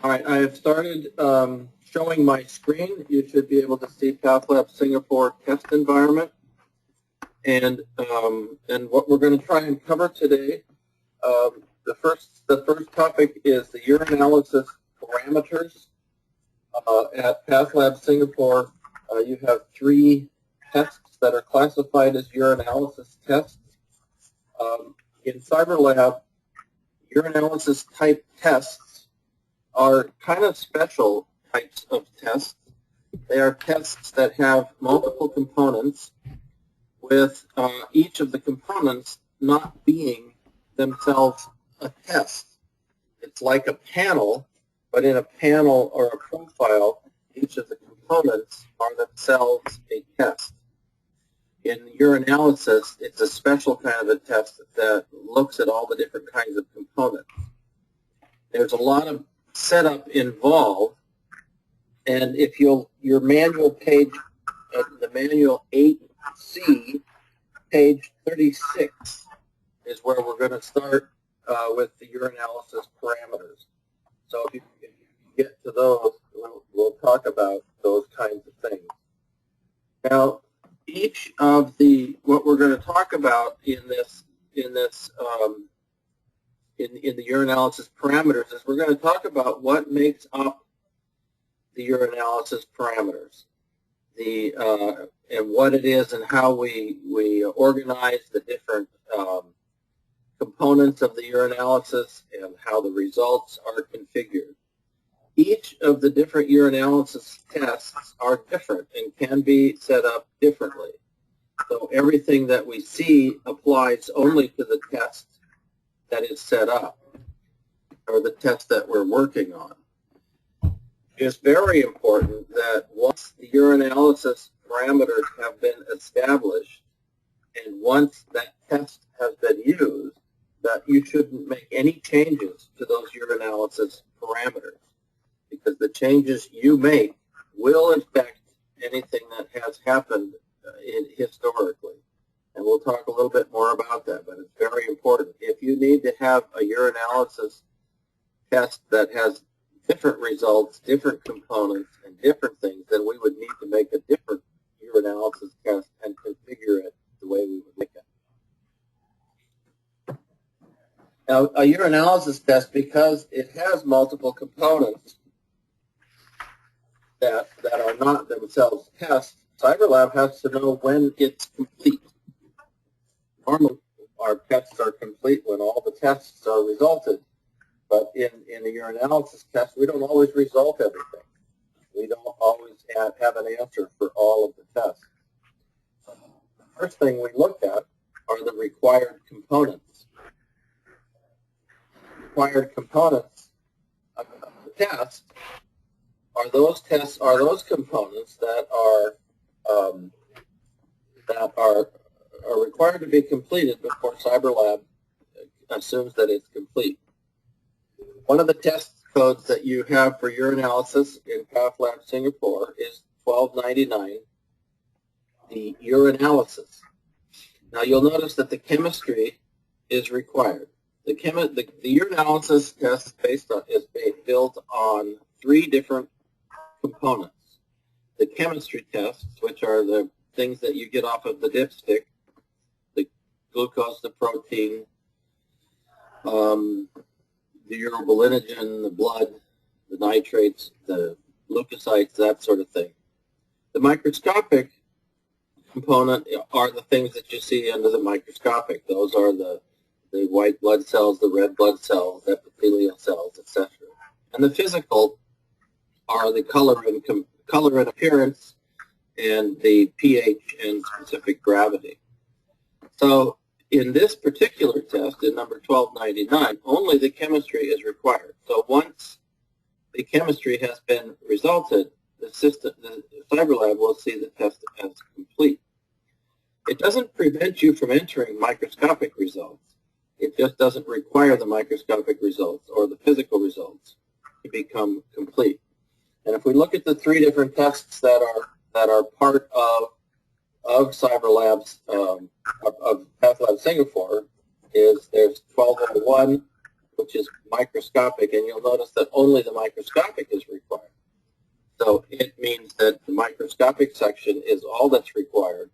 All right, I have started showing my screen. You should be able to see PathLab Singapore test environment. And what we're going to try and cover today, the first topic is the urinalysis parameters. At PathLab Singapore, you have 3 tests that are classified as urinalysis tests. In CyberLab, urinalysis type tests are kind of special types of tests. They are tests that have multiple components, with each of the components not being themselves a test. It's like a panel, but in a panel or a profile, each of the components are themselves a test. In urinalysis, it's a special kind of a test that looks at all the different kinds of components. There's a lot of setup involved, and if your manual page, the manual 8C, page 36, is where we're going to start with the urinalysis parameters. So if you get to those, we'll talk about those kinds of things. Now, each of what we're going to talk about in the urinalysis parameters is we're going to talk about what makes up the urinalysis parameters, and what it is and how we organize the different components of the urinalysis and how the results are configured. Each of the different urinalysis tests are different and can be set up differently. So everything that we see applies only to the test that is set up, or the test that we're working on. It's very important that once the urinalysis parameters have been established, and once that test has been used, that you shouldn't make any changes to those urinalysis parameters, because the changes you make will affect anything that has happened historically. And we'll talk a little bit more about that, but it's very important. If you need to have a urinalysis test that has different results, different components, and different things, then we would need to make a different urinalysis test and configure it the way we would make it. Now, a urinalysis test, because it has multiple components that are not themselves tests, CyberLab has to know when it's complete. Normally, our tests are complete when all the tests are resulted, but in a urinalysis test, we don't always result everything. We don't always have an answer for all of the tests. The first thing we look at are the required components. Required components of the test are those components that are required to be completed before CyberLab assumes that it's complete. One of the test codes that you have for urinalysis in PathLab Singapore is 1299, the urinalysis. Now you'll notice that the chemistry is required. The urinalysis test is built on 3 different components. The chemistry tests, which are the things that you get off of the dipstick, the glucose, the protein, the urobilinogen, the blood, the nitrates, the leukocytes, that sort of thing. The microscopic component are the things that you see under the microscopic. Those are the white blood cells, the red blood cells, epithelial cells, etc. And the physical are the color and appearance, and the pH and specific gravity. So in this particular test, in number 1299, only the chemistry is required. So once the chemistry has been resulted, the CyberLab will see the test as complete. It doesn't prevent you from entering microscopic results. It just doesn't require the microscopic results or the physical results to become complete. And if we look at the 3 different tests that are part of CyberLab's of PathLab Singapore, there's 1201, which is microscopic, and you'll notice that only the microscopic is required. So it means that the microscopic section is all that's required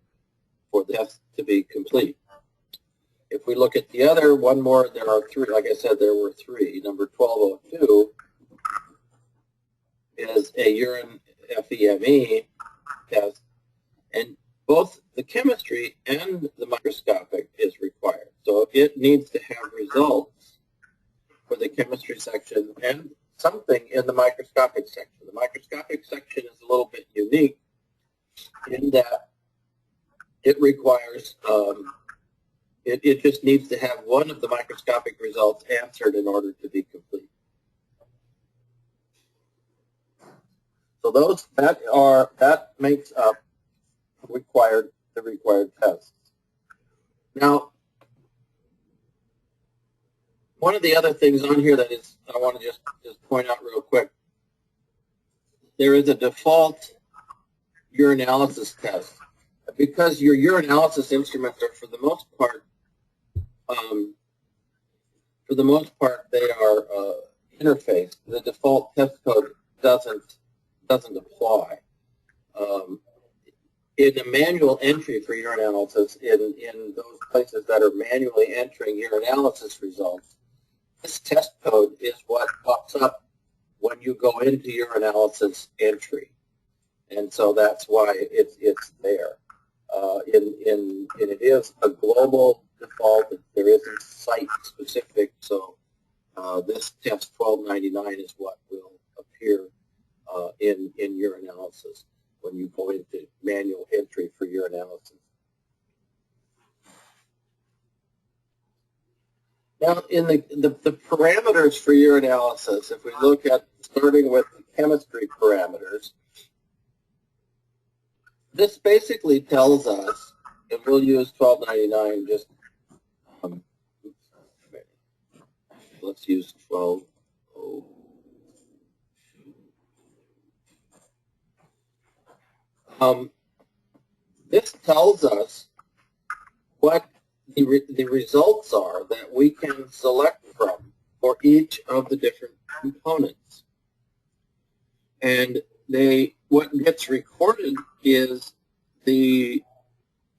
for the test to be complete. If we look at the other, one more, there are three. Like I said, there were three. Number 1202 is a urine FEME test, and both the chemistry and the microscopic is required. So it needs to have results for the chemistry section and something in the microscopic section. The microscopic section is a little bit unique in that it requires, it just needs to have one of the microscopic results answered in order to be complete. So those that makes up the required tests. Now, one of the other things on here that is I want to just point out real quick. There is a default urinalysis test. Because your urinalysis instruments are for the most part they are interfaced. The default test code doesn't apply. In a manual entry for urinalysis, in those places that are manually entering urinalysis results, this test code is what pops up when you go into urinalysis entry, and so that's why it's there. It is a global default. There isn't site specific, so this test 1299 is what will appear in urinalysis when you go into manual entry for urinalysis. Now, in the parameters for urinalysis, if we look at starting with the chemistry parameters, this basically tells us, and we'll use 1299 just, let's use 1202. This tells us what the results are that we can select from for each of the different components. And what gets recorded is the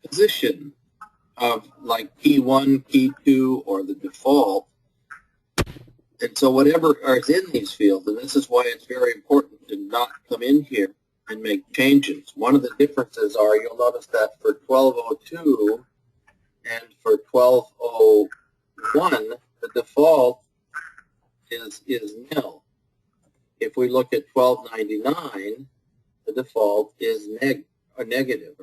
position of like key 1, key 2, or the default. And so whatever is in these fields, and this is why it's very important to not come in here and make changes. One of the differences are, you'll notice that for 1202 and for 1201, the default is nil. If we look at 1299, the default is negative.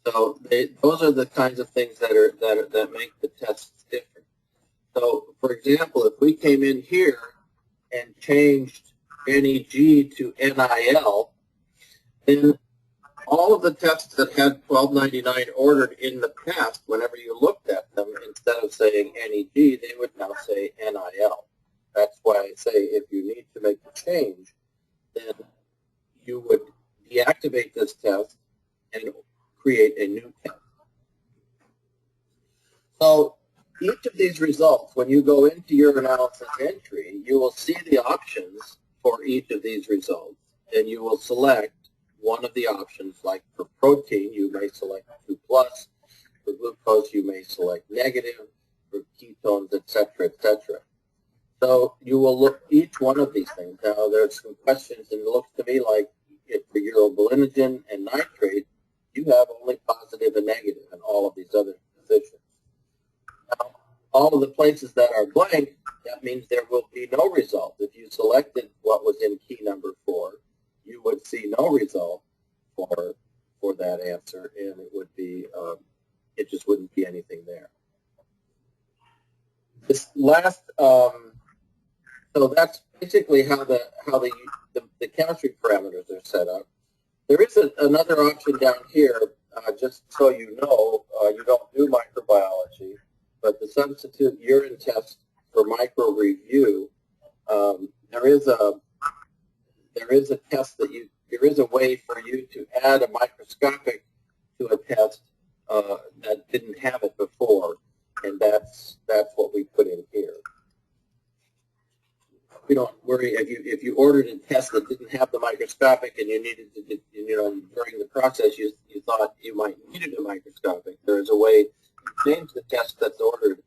So those are the kinds of things that make the tests different. So, for example, if we came in here and changed NEG to NIL, then all of the tests that had 1299 ordered in the past, whenever you looked at them, instead of saying NEG, they would now say NIL. That's why I say if you need to make a change, then you would deactivate this test and create a new test. So each of these results, when you go into urinalysis entry, you will see the options for each of these results, and you will select one of the options. Like for protein, you may select 2+. For glucose, you may select negative. For ketones, etc., etc. So you will look each one of these things. Now, there's some questions, and it looks to me like for urobilinogen and nitrate, you have only positive and negative in all of these other positions. Now, all of the places that are blank, that means there will be no result. If you selected what was in key number 4, you would see no result for that answer, and it would be it just wouldn't be anything there. This last, so that's basically how the chemistry parameters are set up. There is another option down here, just so you know, you don't do microbiology, but the substitute urine test for micro review, there is a test that there is a way for you to add a microscopic to a test that didn't have it before, and that's what we put in here. we don't worry if you ordered a test that didn't have the microscopic and you needed to, during the process you thought you might need a microscopic. There is a way to change the test that's ordered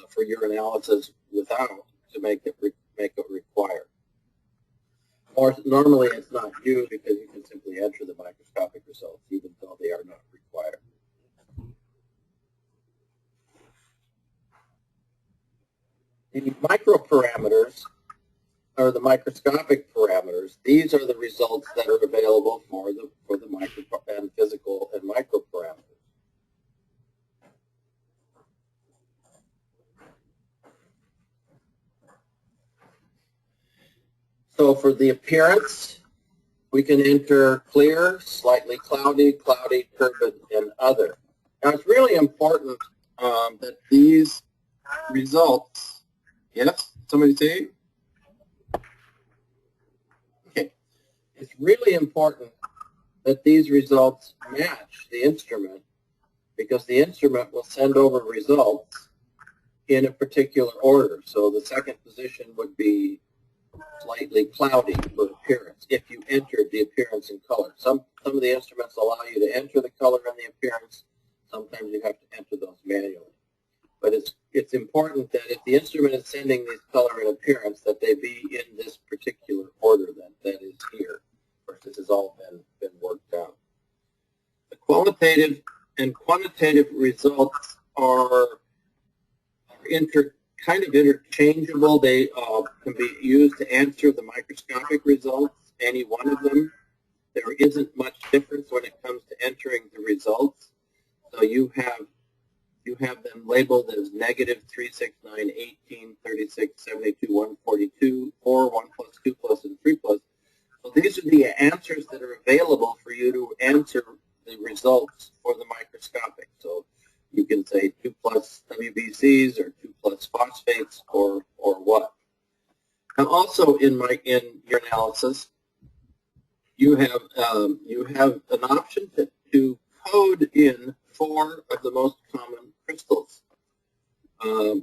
for your analysis without to make it required. Or normally it's not used because you can simply enter the microscopic results even though they are not required. The microparameters are the microscopic parameters. These are the results that are available for the micro and physical and microparameters. So for the appearance, we can enter clear, slightly cloudy, cloudy, turbid, and other. Now it's really important that these results, yes, somebody say? Okay. It's really important that these results match the instrument because the instrument will send over results in a particular order. So the second position would be slightly cloudy for appearance if you entered the appearance and color. Some of the instruments allow you to enter the color and the appearance. Sometimes you have to enter those manually. But it's important that if the instrument is sending these color and appearance, that they be in this particular order that is here. Of course, this has all been worked out. The qualitative and quantitative results are kind of interchangeable. They can be used to answer the microscopic results, any one of them. There isn't much difference when it comes to entering the results. So you have them labeled as negative 3, 6, 9, 18, 36, 72, 142, 4, 1 plus, 2 plus, and 3 plus. So these are the answers that are available for you to answer the results for the microscopic. So you can say 2 plus WBCs or 2 plus phosphates or what. Now also in your analysis, you have an option to code in 4 of the most common crystals.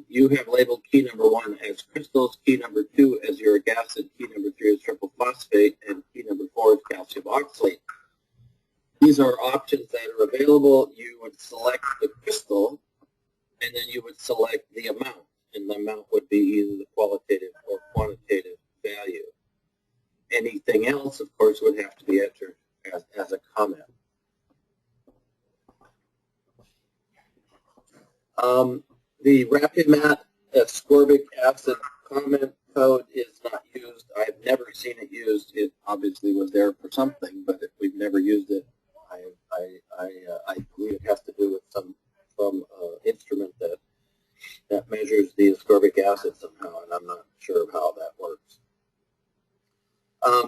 You have labeled key number 1 as crystals, key number 2 as uric acid, key number 3 is triple phosphate, and key number 4 is calcium oxalate. These are options that are available. You would select the crystal, and then you would select the amount, and the amount would be either the qualitative or quantitative value. Anything else, of course, would have to be entered as a comment. The Rapimat ascorbic acid comment code is not used. I've never seen it used. It obviously was there for something, but we've never used it. I believe it has to do with some instrument that measures the ascorbic acid somehow, and I'm not sure how that works.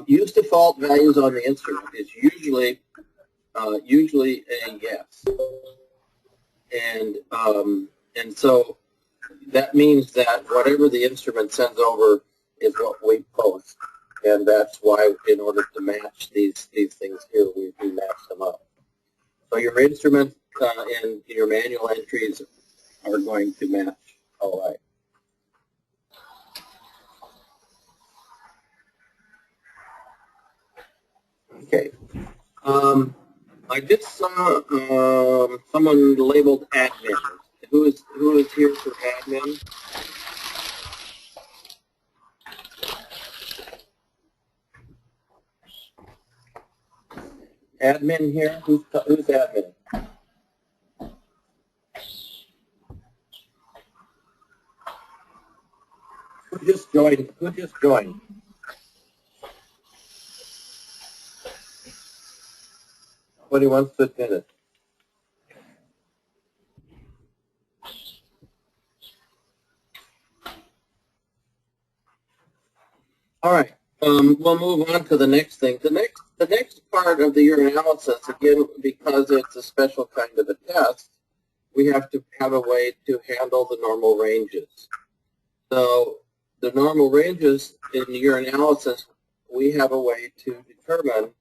Use default values on the instrument is usually a yes, and so that means that whatever the instrument sends over is what we post, and that's why in order to match these things here, we match them up. So your instrument and your manual entries are going to match. All right. Okay. I just saw someone labeled admin. Who is here for admin? Admin here? Who's admin? Who just joined? Who just joined? Nobody wants to admit it. All right. We'll move on to the next thing. The next part of the urinalysis, again, because it's a special kind of a test, we have to have a way to handle the normal ranges. So the normal ranges in the urinalysis, we have a way to determine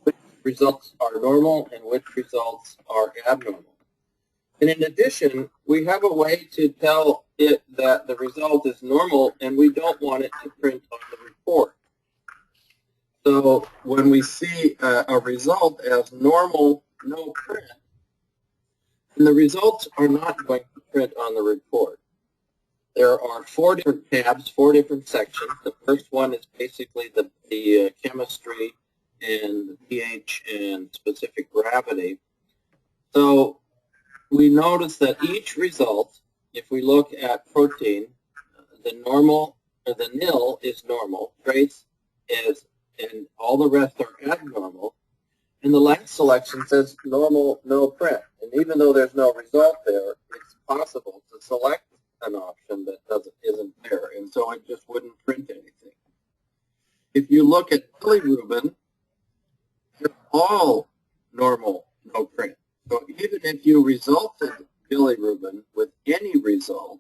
which results are normal and which results are abnormal. And in addition, we have a way to tell it that the result is normal and we don't want it to print on the report. So when we see a result as normal, no print, then the results are not going to print on the report. There are 4 different tabs, 4 different sections. The first one is basically the chemistry and the pH and specific gravity. So we notice that each result, if we look at protein, the normal or the nil is normal, trace is, and all the rest are abnormal. And the last selection says normal, no print. And even though there's no result there, it's possible to select an option that isn't there, and so it just wouldn't print anything. If you look at bilirubin, they're all normal, no print. So even if you resulted bilirubin with any result,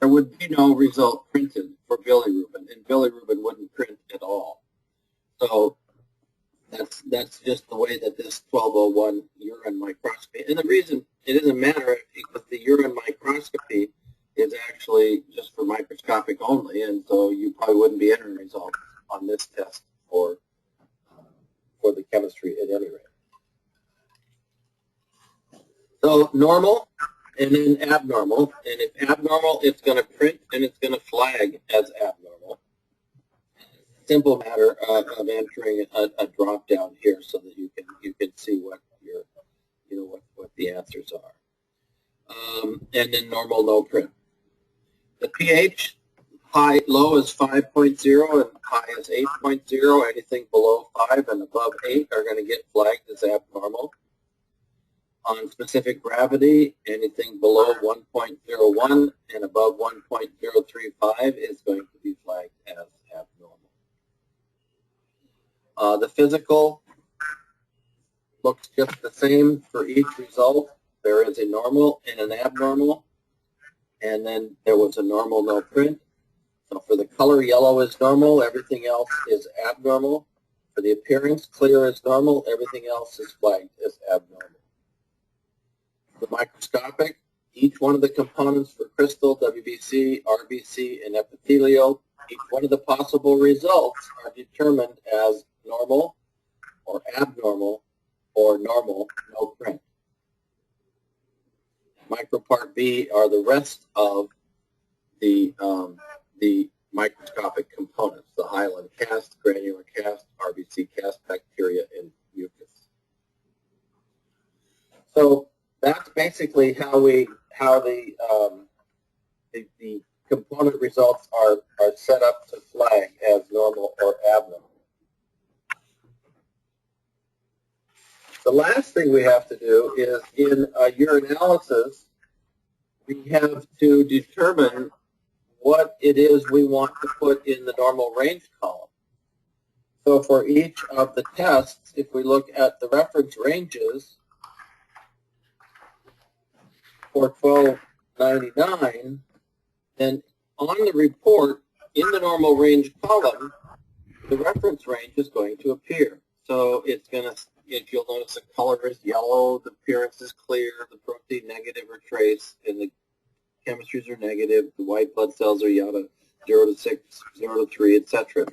there would be no result printed for bilirubin, and bilirubin wouldn't print at all. So that's just the way that this 1201 urine microscopy, and the reason it doesn't matter because the urine microscopy is actually just for microscopic only, and so you probably wouldn't be entering results on this test for the chemistry at any rate. So normal and then abnormal, and if abnormal, it's going to print and it's going to flag as abnormal. Simple matter of entering a drop down here so that you can see what your what the answers are, and then normal, no print. The pH, low is 5.0 and high is 8.0. Anything below 5 and above 8 are going to get flagged as abnormal. On specific gravity, anything below 1.01 and above 1.035 is going to be flagged as abnormal. The physical looks just the same for each result. There is a normal and an abnormal, and then there was a normal, no print. So for the color, yellow is normal, everything else is abnormal. For the appearance, clear is normal, everything else is flagged as abnormal. The microscopic, each one of the components for crystal, WBC, RBC, and epithelial, each one of the possible results are determined as normal or abnormal or normal, no print. Micropart B are the rest of the microscopic components, the hyaline cast, granular cast, RBC cast, bacteria, and mucus. So that's basically how the component results are set up to flag as normal or abnormal. The last thing we have to do is in a urinalysis, we have to determine what it is we want to put in the normal range column. So for each of the tests, if we look at the reference ranges for 1299, then on the report, in the normal range column, the reference range is going to appear. So it's going to, if you'll notice, the color is yellow, the appearance is clear, the protein negative or trace, and the chemistries are negative, the white blood cells are yada, 0 to 6, 0 to 3, etc.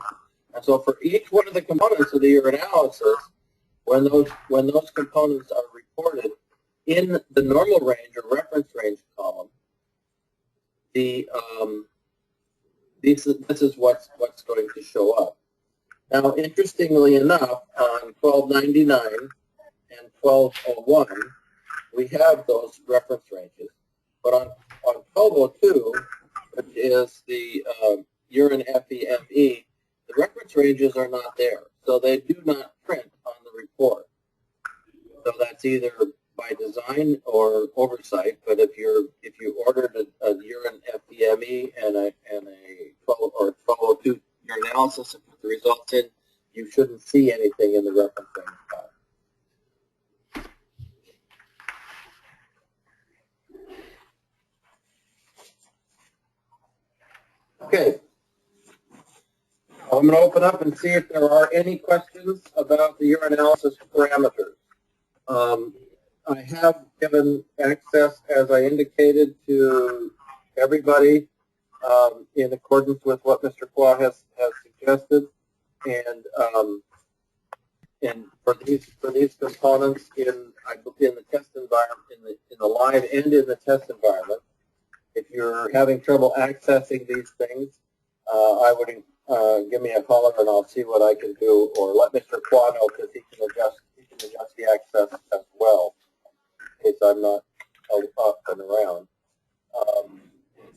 And so for each one of the components of the urinalysis, when those components are reported in the normal range or reference range column, this is what's going to show up. Now, interestingly enough, on 1299 and 1201, we have those reference ranges. But on 1202, which is the urine FEME, the reference ranges are not there. So they do not print on the report. So that's either by design or oversight. But if you ordered a urine FEME and a 12 or 1202 urinalysis and put the results in, you shouldn't see anything in the reference range file. Okay. I'm going to open up and see if there are any questions about the urinalysis parameters. I have given access, as I indicated, to everybody in accordance with what Mr. Qua has suggested, and for these components in the test environment, in the live and in the test environment, if you're having trouble accessing these things, I would give me a holler and I'll see what I can do, or let Mr. Qua know, because he can adjust the access as well, in case I'm not up and around.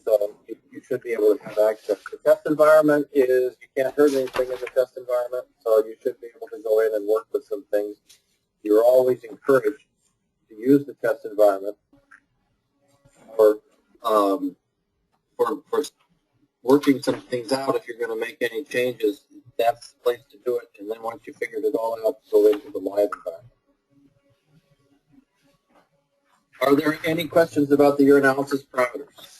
So you should be able to have access. The test environment is, you can't hurt anything in the test environment, so you should be able to go in and work with some things. You're always encouraged to use the test environment for working some things out. If you're going to make any changes, that's the place to do it. And then once you figured it all out, go into the live environment. Are there any questions about the urinalysis parameters?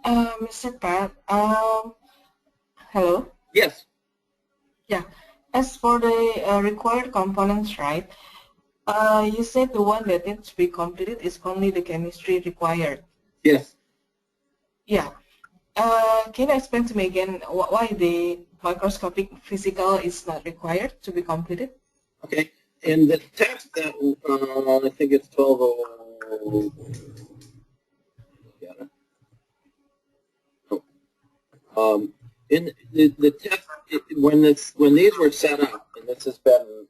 Mr. Pat, hello? Yes. Yeah. As for the required components, right, you said the one that needs to be completed is only the chemistry required. Yes. Yeah. Can you explain to me again why the microscopic physical is not required to be completed? Okay. In the text that I think it's 12. In the test, when these were set up, and this has been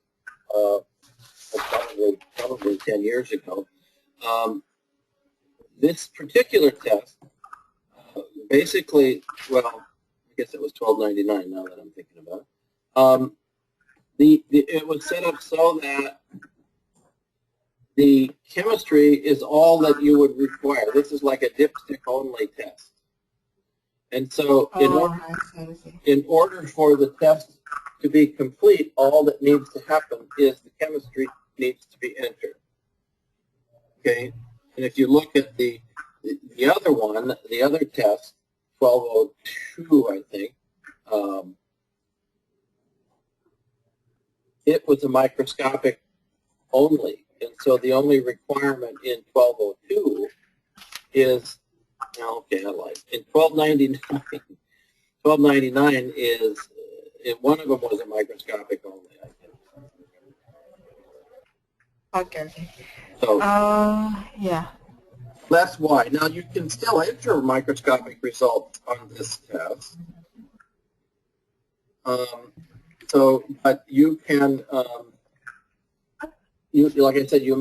probably 10 years ago, this particular test basically, well, I guess it was $12.99 now that I'm thinking about it. It was set up so that the chemistry is all that you would require. This is like a dipstick only test. And so in order for the test to be complete, all that needs to happen is the chemistry needs to be entered. Okay? And if you look at the other one, the other test, 1202, I think, it was a microscopic only. And so the only requirement in 1202 is, okay, I lied. In 1299 is, one of them was a microscopic only, I think. Okay. So, yeah. That's why. Now, you can still enter microscopic results on this test. But you can, like I said, you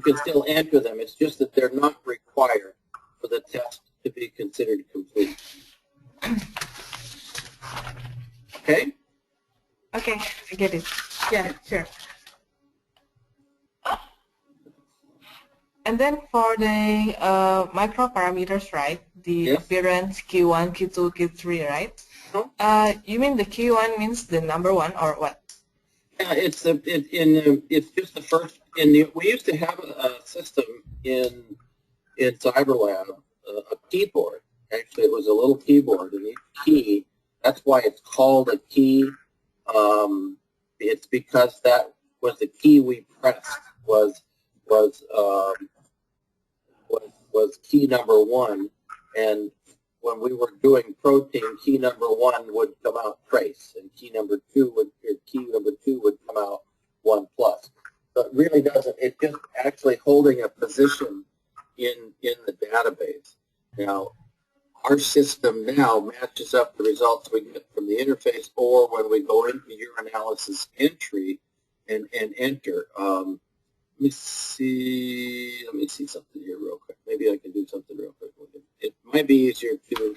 can still enter them. It's just that they're not required for the test to be considered complete. Okay? Okay, I get it. Yeah, sure. And then for the microparameters, right? The yes. appearance, Q1, Q2, Q3, right? You mean the Q1 means the number one, or what? Yeah, it's just the first. We used to have a system in CyberLab, a keyboard. Actually, it was a little keyboard, and each key. That's why it's called a key. It's because that was the key we pressed. Was key number one, and when we were doing protein, key number one would come out trace, and key number two would come out 1+. So it really doesn't. It's just actually holding a position in the database. Now, our system now matches up the results we get from the interface, or when we go into urinalysis entry and enter. Let me see something here real quick. Maybe I can do something real quick. It might be easier to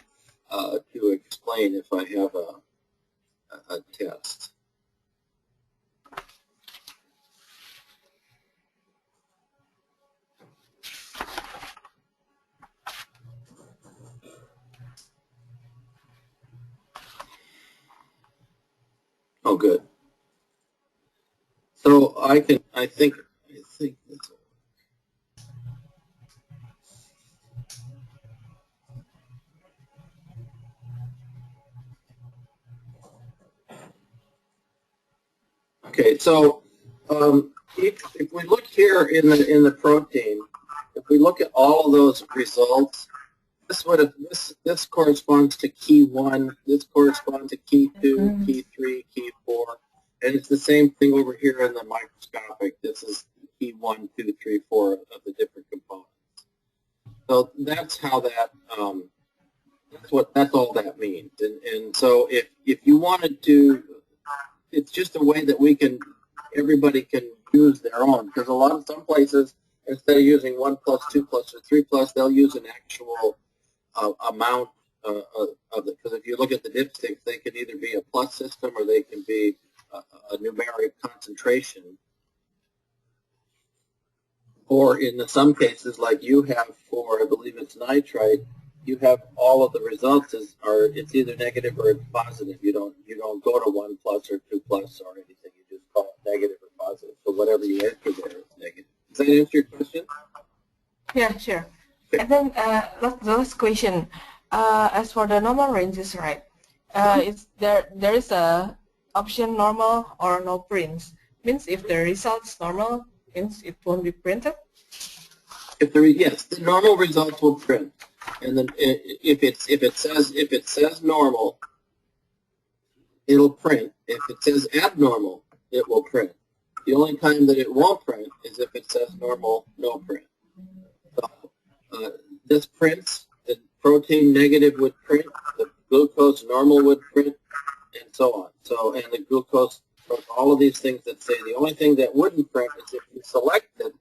explain if I have a test. Oh, good. So I think this will. Okay, so if we look here in the protein, if we look at all of those results, this corresponds to key 1, this corresponds to key 2, key 3, key 4, and it's the same thing over here in the microscopic. This is key 1, 2, 3, 4 of the different components. So that's how that that's all that means. And so if you wanted to, it's just a way that everybody can use their own, because some places, instead of using 1 plus, 2 plus, or 3 plus, they'll use an actual amount of it. Because if you look at the dipsticks, they can either be a plus system or they can be a numeric concentration. Or in some cases, like you have for, I believe it's nitrite, you have all of the results it's either negative or it's positive. You don't go to 1 plus or 2 plus or anything. You just call it negative or positive. So whatever you enter there is negative. Does that answer your question? Yeah, sure. Okay. And then the last question. As for the normal ranges, right? There is a option normal or no prints. Means if the results normal, means it won't be printed. Yes, the normal results will print, and then if it says normal, it'll print. If it says abnormal, it will print. The only time that it won't print is if it says normal, no print. So this prints. The protein negative would print. The glucose normal would print, and so on. So and the glucose, all of these things that say the only thing that wouldn't print is if you selected.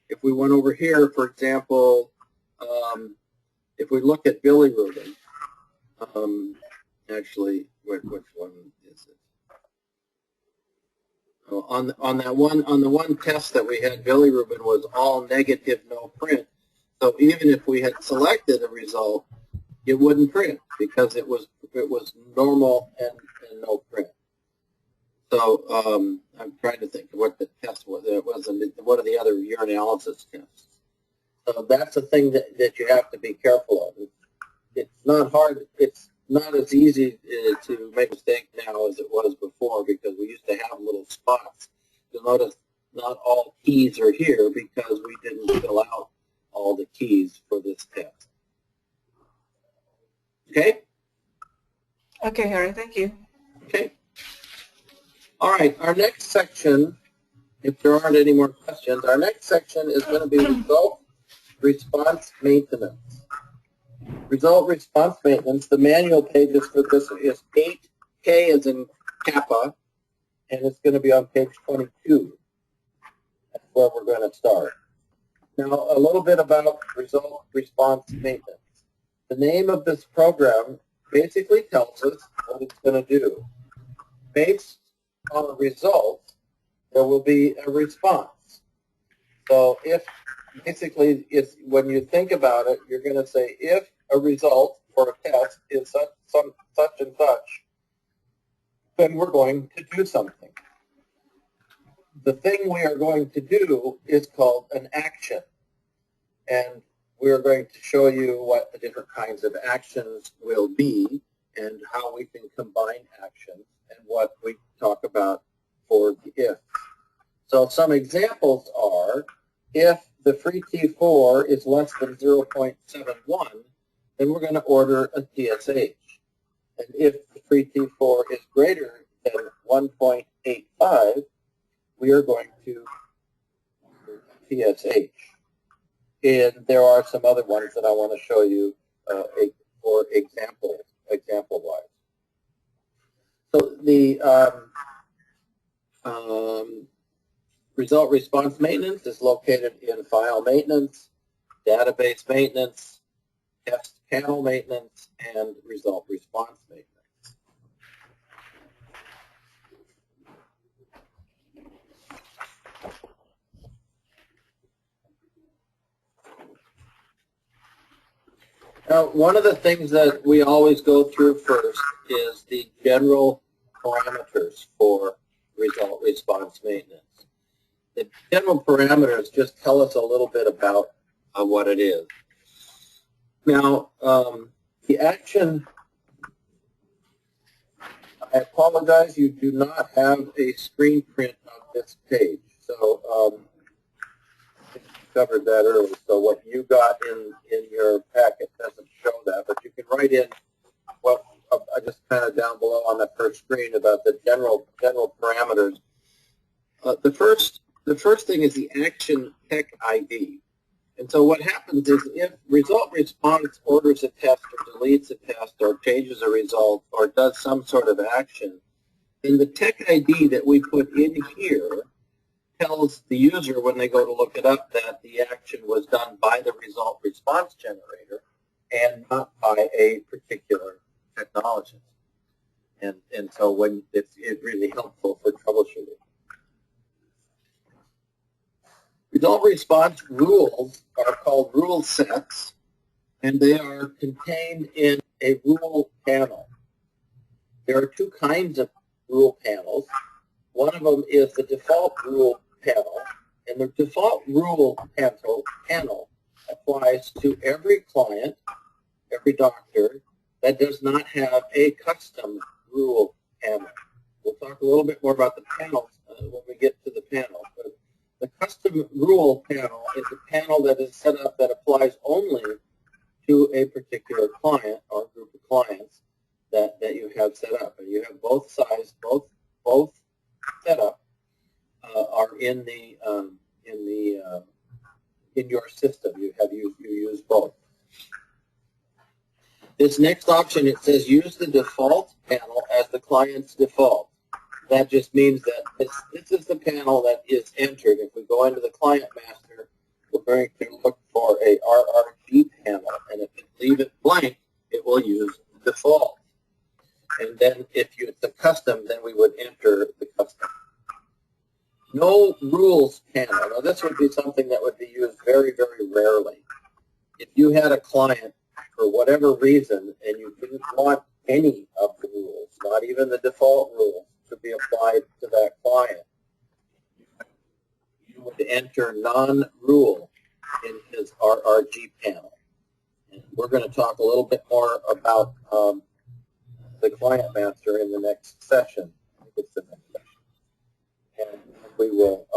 If we went over here, for example, if we look at bilirubin, actually, which one is it? Oh, on the one test that we had, bilirubin was all negative, no print. So even if we had selected a result, it wouldn't print because it was normal and no print. So I'm trying to think of what the test was. It was one of the other urinalysis tests. So that's the thing that you have to be careful of. It's not hard. It's not as easy to make a mistake now as it was before, because we used to have little spots. You'll notice not all keys are here because we didn't fill out all the keys for this test. Okay? Okay, Harry, thank you. Okay. All right, our next section, if there aren't any more questions, our next section is going to be result response maintenance. Result response maintenance, the manual pages for this is 8K as in kappa, and it's going to be on page 22. That's where we're going to start. Now, a little bit about result response maintenance. The name of this program basically tells us what it's going to do. Based on a result, there will be a response. So if basically, when you think about it, you're going to say if a result for a test is such and such, then we're going to do something. The thing we are going to do is called an action. And we're going to show you what the different kinds of actions will be and how we can combine actions and what we talk about for the if. So some examples are, if the free T4 is less than 0.71, then we're going to order a TSH. And if the free T4 is greater than 1.85, we are going to order a TSH. And there are some other ones that I want to show you for example-wise. So the result response maintenance is located in file maintenance, database maintenance, test panel maintenance, and result response maintenance. Now, one of the things that we always go through first is the general parameters for result response maintenance. The general parameters just tell us a little bit about what it is. Now, the action, I apologize, you do not have a screen print of this page. So I covered that earlier. So what you got in your packet doesn't show that, but you can write in what I just kind of down below on the first screen about the general parameters. The first thing is the action tech ID. And so what happens is if result response orders a test or deletes a test or changes a result or does some sort of action, then the tech ID that we put in here tells the user when they go to look it up that the action was done by the result response generator and not by a particular technologist. And so when it's really helpful for troubleshooting. Result response rules are called rule sets, and they are contained in a rule panel. There are two kinds of rule panels. One of them is the default rule panel, and the default rule panel applies to every client, every doctor, that does not have a custom rule panel. We'll talk a little bit more about the panels when we get to the panel. But the custom rule panel is a panel that is set up that applies only to a particular client or group of clients that you have set up. And you have both sides, both set up are in your system. You use both. This next option, it says use the default panel as the client's default. That just means that this is the panel that is entered. If we go into the client master, we're going to look for a RRG panel, and if you leave it blank, it will use the default. And then if it's a custom, then we would enter the custom. No rules panel. Now this would be something that would be used very, very rarely. If you had a client for whatever reason and you didn't want any of the rules, not even the default rules, to be applied to that client, you would enter non-rule in his RRG panel. And we're going to talk a little bit more about the client master in the next session. I think it's the next session. And we will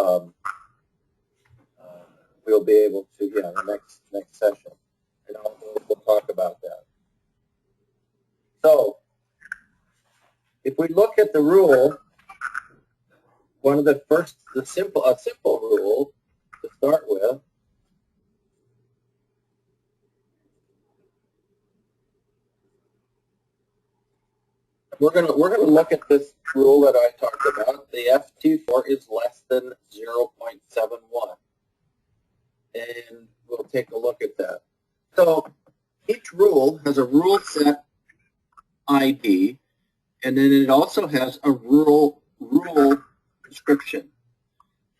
we'll be able to, yeah, the next session. And we'll talk about that. So, if we look at the rule, one of the first, a simple rule to start with we're gonna look at this rule that I talked about. The FT4 is less than 0.71, and we'll take a look at that. So each rule has a rule set ID, and then it also has a rule description.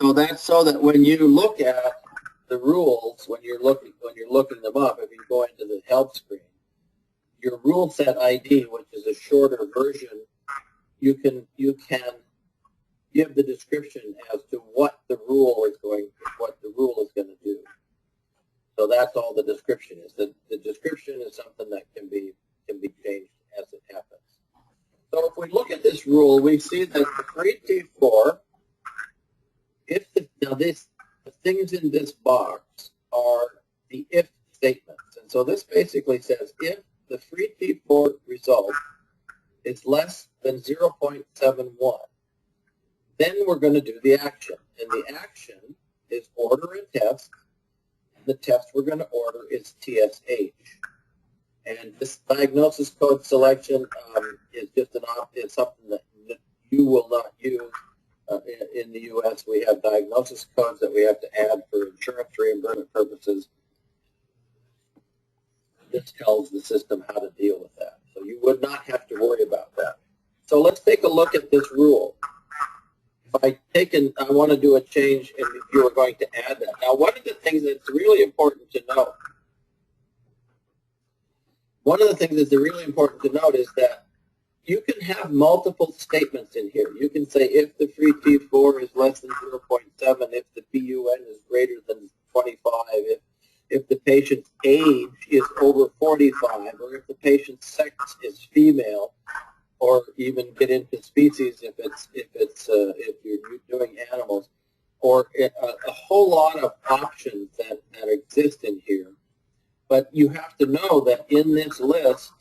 So that's so that when you look at the rules, when you're looking them up, if you go into the help screen, your rule set ID, which is a shorter version, you can give the description as to what the rule is going to do. So that's all the description is. The description is something that can be changed as it happens. So if we look at this rule, we see that the 3T4, the things in this box are the if statements. And so this basically says if the 3T4 result is less than 0.71, then we're going to do the action. And the action is order a test. And the test we're going to order is TSH. And this diagnosis code selection is just is something that you will not use. In the U.S., we have diagnosis codes that we have to add for insurance reimbursement purposes. This tells the system how to deal with that. So you would not have to worry about that. So let's take a look at this rule. If I want to do a change, and if you are going to add that. Now, one of the things that's really important to note, is that you can have multiple statements in here. You can say if the 3T4 is less than 0.7, if the PUN is greater than 25, if the patient's age is over 45, or if the patient's sex is female, or even get into species if you're doing animals, or that exist in here. But you have to know that in this list,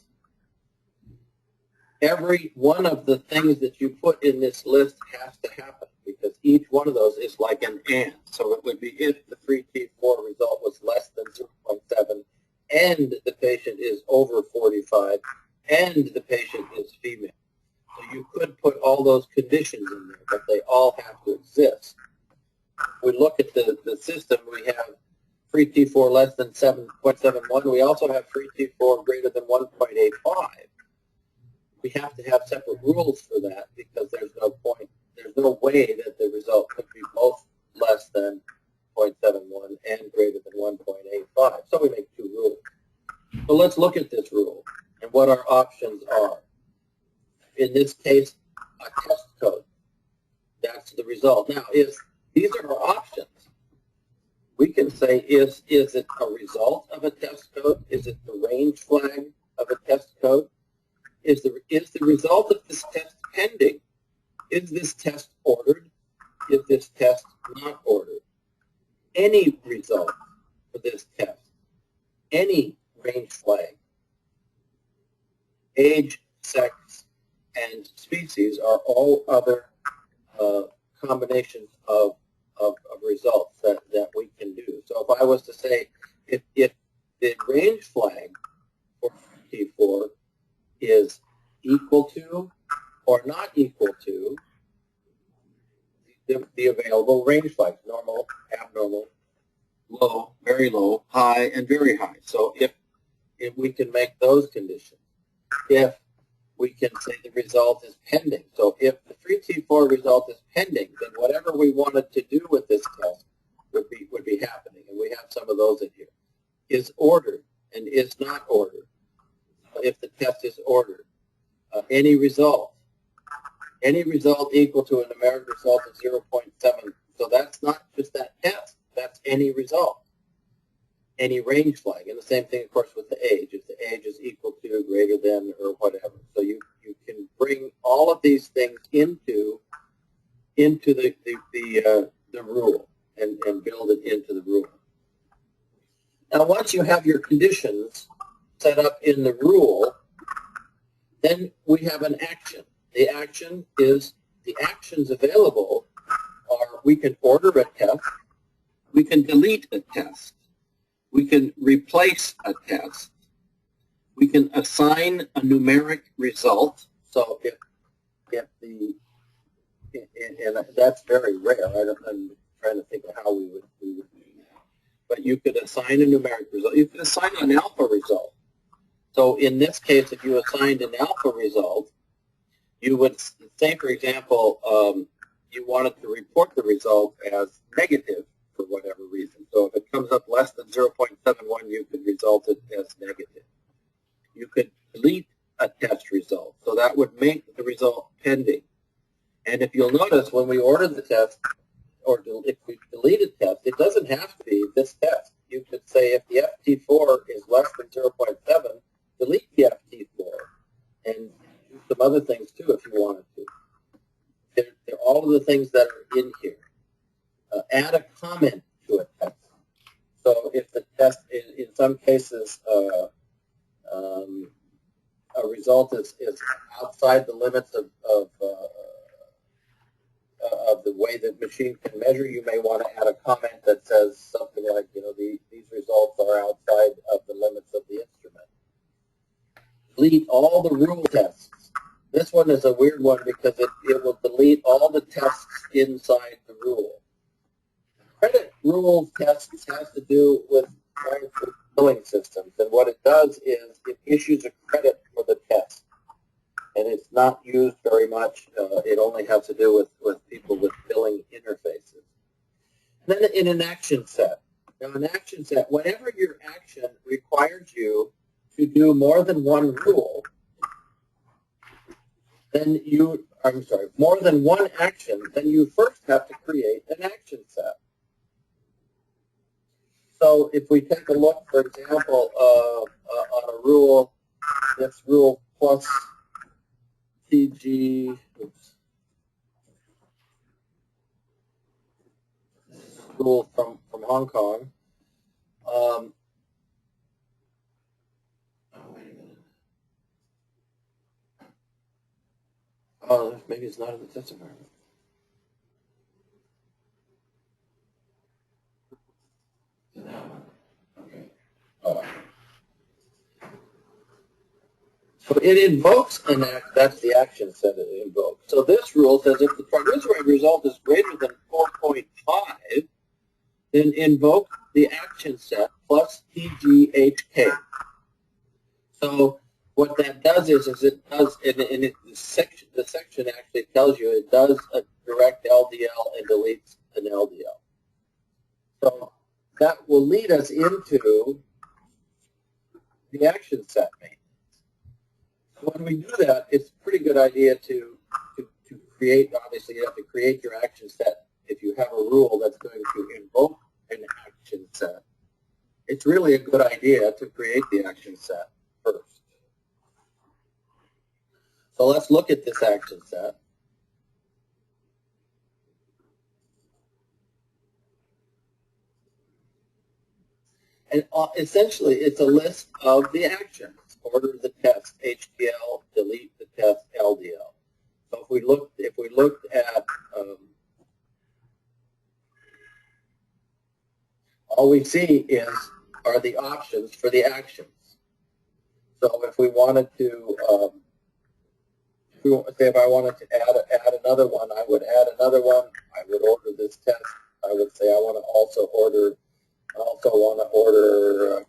every one of the things that you put in this list has to happen, because each one of those is like an and. So it would be if the free T4 result was less than 0.7 and the patient is over 45 and the patient is female. So you could put all those conditions in there, but they all have to exist. If we look at the system, we have free T4 less than 7.71. We also have free T4 greater than 1.85. We have to have separate rules for that, because there's no way that the result could be both less than 0.71 and greater than 1.85. So we make two rules. So let's look at this rule and what our options are. In this case, a test code. That's the result. Now, these are our options. We can say, is it a result of a test code? Is it the range flag of a test code? Is the result of this test pending? Is this test ordered? Is this test not ordered? Any result for this test, any range flag, age, sex, and species are all other combinations of results that we can do. So if I was to say, if the range flag for T4 is equal to or not equal to the available range flags, normal, abnormal, low, very low, high, and very high. So if we can make those conditions, if we can say the result is pending. So if the free T4 result is pending, then whatever we wanted to do with this test would be happening. And we have some of those in here. Is ordered and is not ordered. If the test is ordered, any result equal to a numeric result of 0.7. So that's not just that test. That's any result. Any range flag. And the same thing, of course, with the age. If the age is equal to, greater than, or whatever. So you can bring all of these things into the rule and build it into the rule. Now, once you have your conditions set up in the rule, then we have an action. The action is, the actions available are, we can order a test, we can delete a test, we can replace a test, we can assign a numeric result. So if the, and that's very rare. I'm trying to think of how we would do that. But you could assign a numeric result. You could assign an alpha result. So in this case, if you assigned an alpha result, you would say, for example, you wanted to report the result as negative for whatever reason. So if it comes up less than 0.71, you could result it as negative. You could delete a test result. So that would make the result pending. And if you'll notice, when we order the test, or if we delete a test, it doesn't have to be this test. You could say if the FT4 is less than 0.7, delete the FT4 and do some other things too if you wanted to. They're all of the things that are in here. Add a comment to a test. So if the test, in some cases, a result is outside the limits of the way the machine can measure, you may want to add a comment that says something like, these results are outside of the limits of the instrument. Delete all the rule tests. This one is a weird one because it will delete all the tests inside the rule. Credit rule tests has to do with billing systems, and what it does is it issues a credit for the test. And it's not used very much. It only has to do with people with billing interfaces. Then in an action set. Now, an action set, whenever your action requires you to do more than one rule, then more than one action, then you first have to create an action set. So if we take a look, for example, on a rule, this rule plus TG, rule from Hong Kong. is not in the test environment. Okay. Oh. So it invokes an act, that's the action set it invokes. So this rule says if the triglyceride result is greater than 4.5, then invoke the action set plus TGHK. So what that does is it does, the section actually tells you it does a direct LDL and deletes an LDL. So that will lead us into the action set maintenance. When we do that, it's a pretty good idea to create, obviously you have to create your action set if you have a rule that's going to invoke an action set. It's really a good idea to create the action set first. So let's look at this action set. And essentially, it's a list of the actions. Order the test HDL, delete the test LDL. So if we looked at all we see are the options for the actions. So if we wanted to, if I wanted to add another one, I would add another one. I would order this test. I would say I want to also order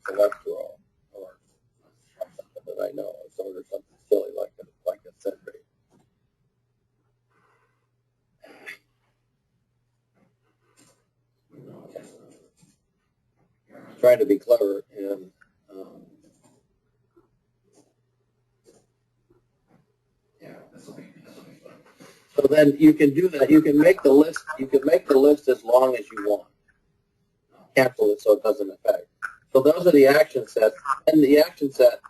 cholesterol or something that I know. Let's order something silly like a Century. Trying to be clever and so then you can do that. You can make the list. You can make the list as long as you want. Cancel it so it doesn't affect. So those are the action sets, and the action set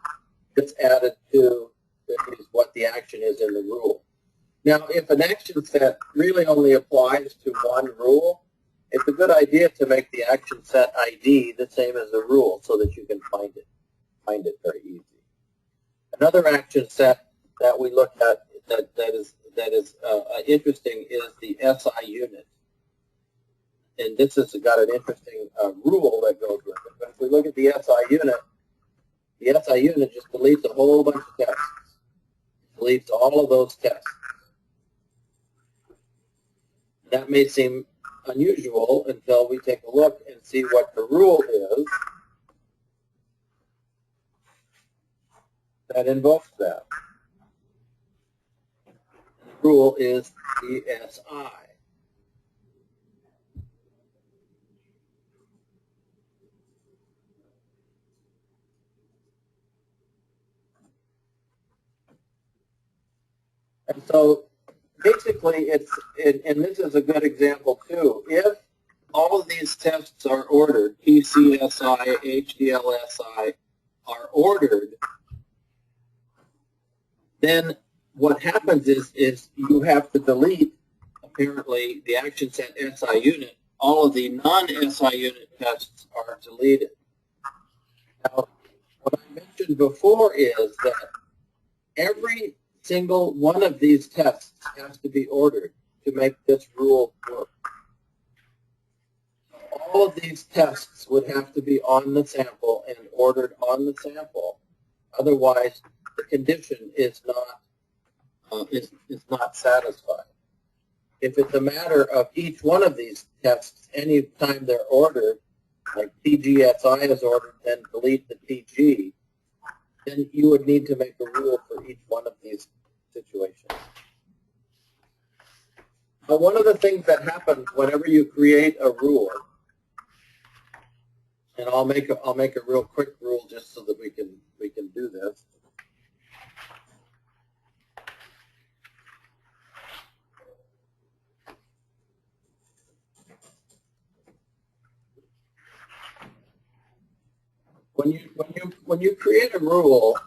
gets added to is what the action is in the rule. Now, if an action set really only applies to one rule, it's a good idea to make the action set ID the same as the rule so that you can find it very easy. Another action set that we look at that is interesting is the SI unit. And this has got an interesting rule that goes with it. But if we look at the SI unit just deletes a whole bunch of tests. Deletes all of those tests. That may seem unusual until we take a look and see what the rule is that invokes that. The rule is DSI. And so basically and this is a good example too, if all of these tests are ordered, PCSI, HDLSI are ordered, then what happens is you have to delete, apparently, the action set SI unit. All of the non-SI unit tests are deleted. Now, what I mentioned before is that every single one of these tests has to be ordered to make this rule work. All of these tests would have to be on the sample and ordered on the sample. Otherwise, the condition is not satisfied. If it's a matter of each one of these tests, any time they're ordered, like TGSI is ordered, then delete the TG, then you would need to make a rule for each one of these situations. But one of the things that happens whenever you create a rule, and I'll make a real quick rule just so that we can do this. When you create a rule,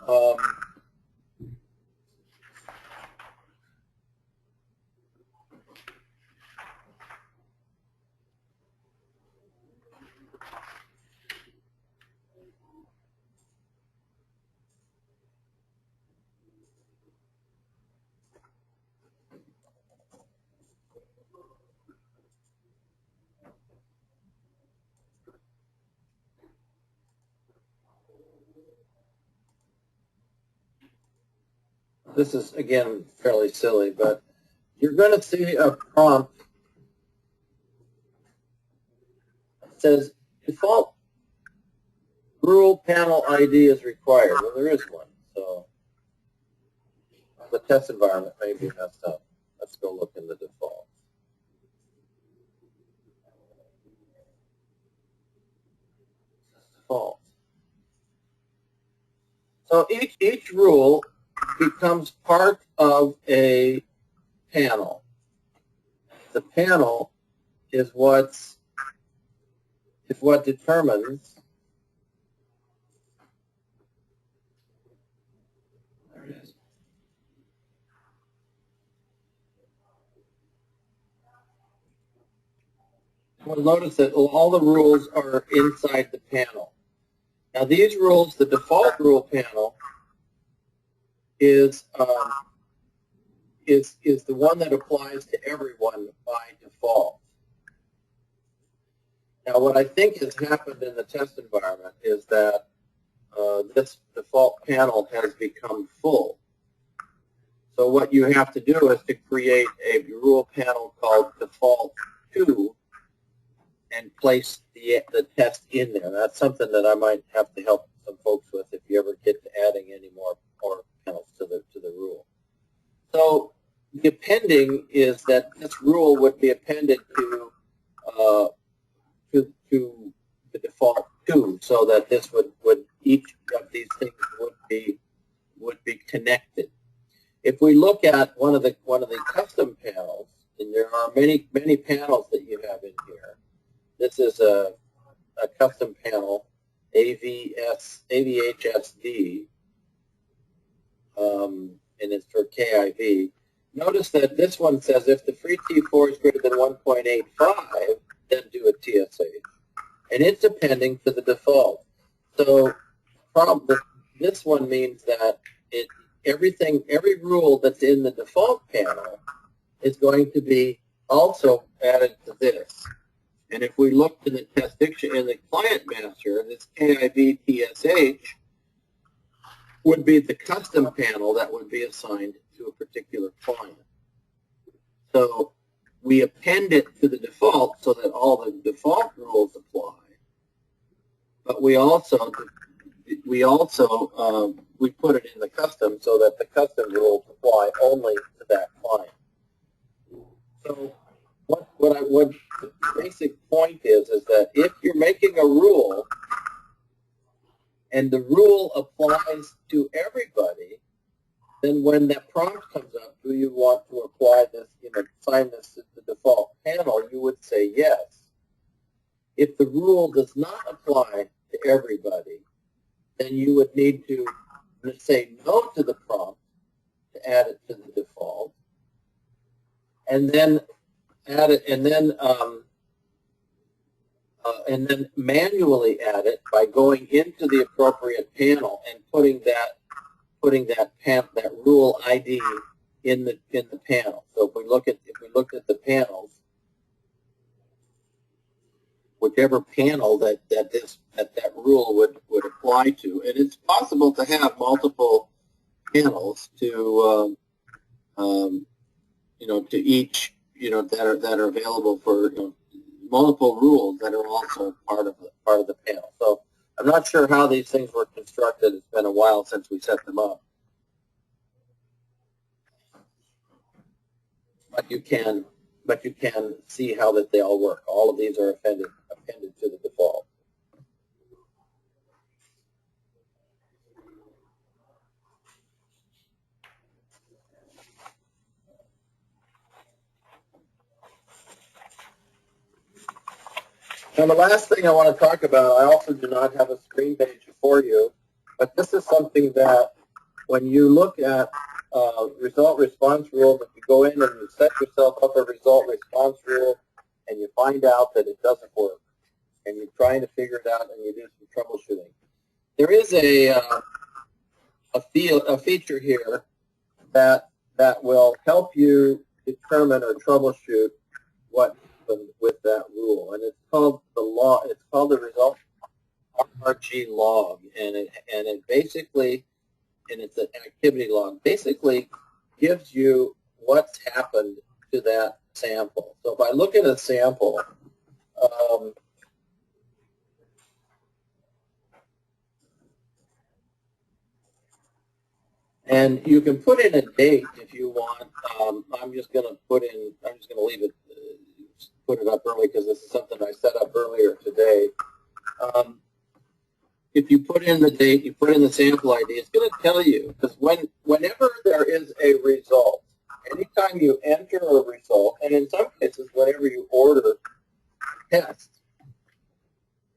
this is, again, fairly silly, but you're going to see a prompt that says default rule panel ID is required. Well, there is one, so the test environment may be messed up. Let's go look in the default. Default. So each rule becomes part of a panel. The panel is what determines. There it is. You'll notice that all the rules are inside the panel. Now these rules, the default rule panel, is the one that applies to everyone by default. Now what I think has happened in the test environment is that this default panel has become full. So what you have to do is to create a rule panel called default2 and place the test in there. That's something that I might have to help some folks with if you ever get to adding any more panels to the rule. So the appending is that this rule would be appended to the default 2, so that this would each of these things would be connected. If we look at one of the custom panels, and there are many panels that you have in here. This is a custom panel, AVHSD, and it's for KIV. Notice that this one says if the free T4 is greater than 1.85, then do a TSH. And it's appending to the default. So this one means that every rule that's in the default panel is going to be also added to this. And if we look in the test dictionary in the client master, this KIV TSH would be the custom panel that would be assigned to a particular client. So we append it to the default so that all the default rules apply. But we put it in the custom so that the custom rules apply only to that client. So what the basic point is that if you're making a rule and the rule applies to everybody, then when that prompt comes up, do you want to apply this, assign this to the default panel, you would say yes. If the rule does not apply to everybody, then you would need to say no to the prompt to add it to the default, and then add it, and then manually add it by going into the appropriate panel and putting that rule ID in the panel. So if we looked at the panels, whichever panel that rule would apply to, and it's possible to have multiple panels to to each that are available for multiple rules that are also part of the panel. So I'm not sure how these things were constructed. It's been a while since we set them up, but you can see how that they all work. All of these are appended to the default. Now the last thing I want to talk about, I also do not have a screen page for you, but this is something that when you look at result response rules, if you go in and you set yourself up a result response rule and you find out that it doesn't work and you're trying to figure it out and you do some troubleshooting, there is a feature here that will help you determine or troubleshoot what happened with that rule, and it's called the result RG log, and it basically and it's an activity log, basically gives you what's happened to that sample. So if I look at a sample, and you can put in a date if you want. I'm just going to leave it, put it up early because this is something I set up earlier today. If you put in the date, you put in the sample ID, it's going to tell you, because whenever there is a result, anytime you enter a result, and in some cases, whenever you order tests,